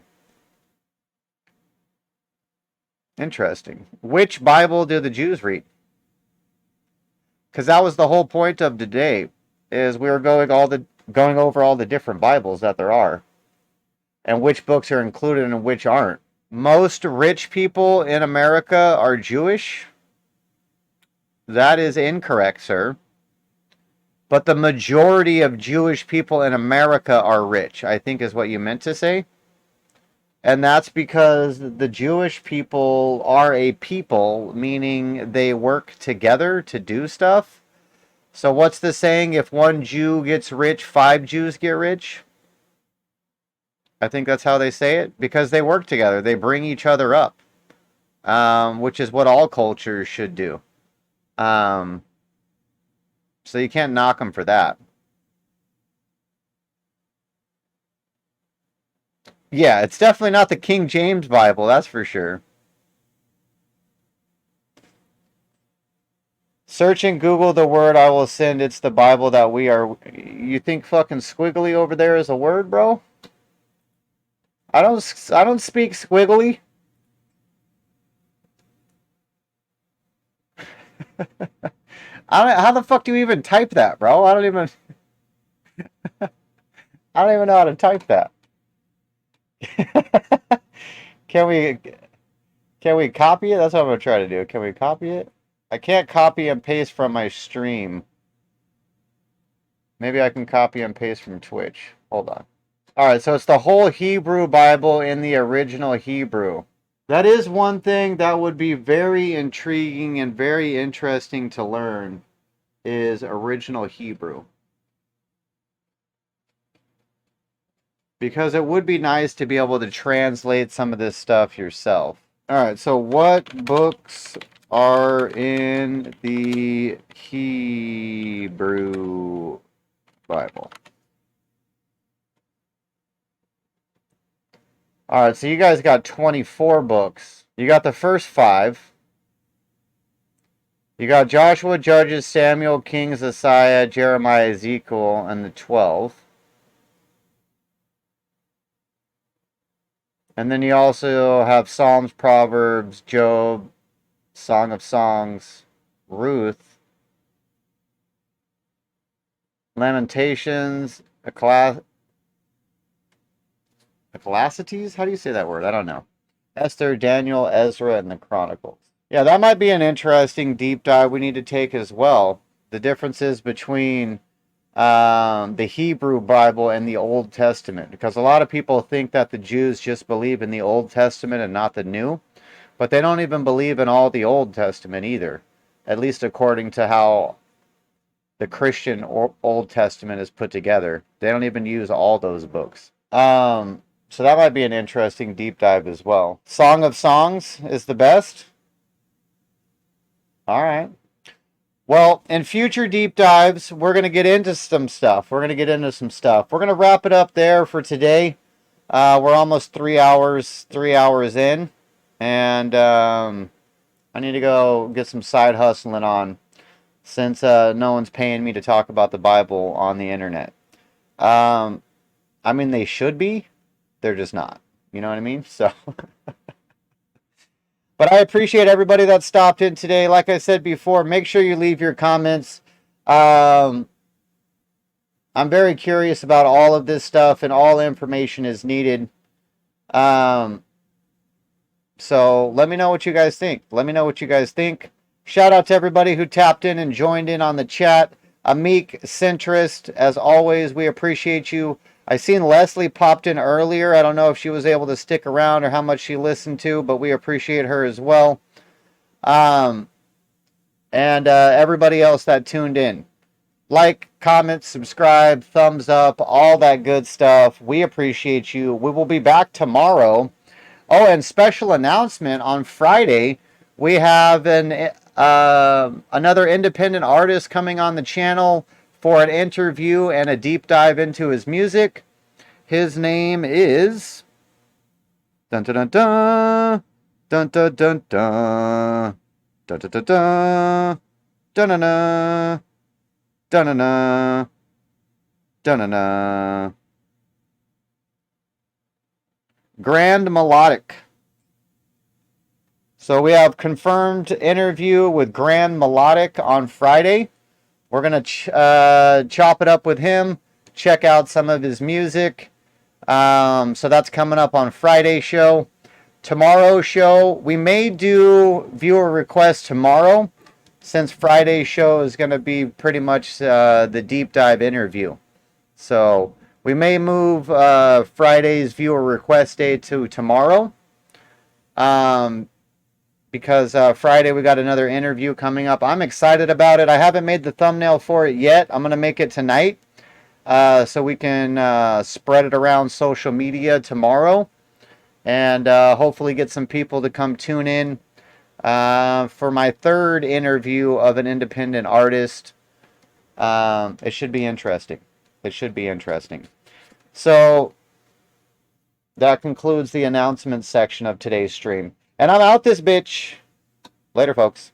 Interesting. Which Bible do the Jews read? Because that was the whole point of today, is we were going over all the different Bibles that there are, and which books are included and which aren't. Most rich people in America are Jewish. That is incorrect, sir. But the majority of Jewish people in America are rich, I think is what you meant to say. And that's because the Jewish people are a people, meaning they work together to do stuff. So what's the saying? If one Jew gets rich, 5 Jews get rich? I think that's how they say it. Because they work together. They bring each other up. Which is what all cultures should do. So you can't knock them for that. Yeah, it's definitely not the King James Bible, that's for sure. Search in Google the word I will send. It's the Bible that we are. You think fucking squiggly over there is a word, bro? I don't speak squiggly. How the fuck do you even type that, bro? I don't even know how to type that. Can we copy it? That's what I'm gonna try to do. Can we copy it? I can't copy and paste from my stream. Maybe I can copy and paste from Twitch. Hold on. Alright, so it's the whole Hebrew Bible in the original Hebrew. That is one thing that would be very intriguing and very interesting to learn, is original Hebrew. Because it would be nice to be able to translate some of this stuff yourself. Alright, so what books are in the Hebrew Bible? Alright, so you guys got 24 books. You got the first 5. You got Joshua, Judges, Samuel, Kings, Isaiah, Jeremiah, Ezekiel, and the 12. And then you also have Psalms, Proverbs, Job, Song of Songs, Ruth, Lamentations, Ecclesiastes? How do you say that word? I don't know. Esther, Daniel, Ezra, and the Chronicles. Yeah, that might be an interesting deep dive we need to take as well. The differences between the Hebrew Bible and the Old Testament. Because a lot of people think that the Jews just believe in the Old Testament and not the New. But they don't even believe in all the Old Testament either. At least according to how the Christian Old Testament is put together. They don't even use all those books. So that might be an interesting deep dive as well. Song of Songs is the best. All right. Well, in future deep dives, we're going to get into some stuff. We're going to wrap it up there for today. We're almost 3 hours in. And I need to go get some side hustling on, since no one's paying me to talk about the Bible on the internet. I mean, they should be. They're just not. You know what I mean? So... But I appreciate everybody that stopped in today. Like I said before, make sure you leave your comments. I'm very curious about all of this stuff, and all information is needed. So let me know what you guys think. Shout out to everybody who tapped in and joined in on the chat. Amik, Centrist, as always, we appreciate you. I seen Leslie popped in earlier. I don't know if she was able to stick around or how much she listened to, but we appreciate her as well. And everybody else that tuned in. Like, comment, subscribe, thumbs up, all that good stuff. We appreciate you. We will be back tomorrow. Oh, and special announcement, on Friday, we have another independent artist coming on the channel for an interview and a deep dive into his music. His name is... Dun dun dun dun. Dun dun dun dun. Dun dun dun dun. Dun dun dun. Dun dun dun. Dun dun dun. Grand Melodic. So we have confirmed interview with Grand Melodic on Friday. We're going to chop it up with him, check out some of his music. So that's coming up on Friday's show. Tomorrow's show, we may do viewer requests tomorrow, since Friday's show is going to be pretty much the deep dive interview. So we may move Friday's viewer request day to tomorrow. Because Friday we got another interview coming up. I'm excited about it. I haven't made the thumbnail for it yet. I'm going to make it tonight so we can spread it around social media tomorrow, and hopefully get some people to come tune in for my third interview of an independent artist. It should be interesting. It should be interesting. So that concludes the announcement section of today's stream. And I'm out this bitch. Later, folks.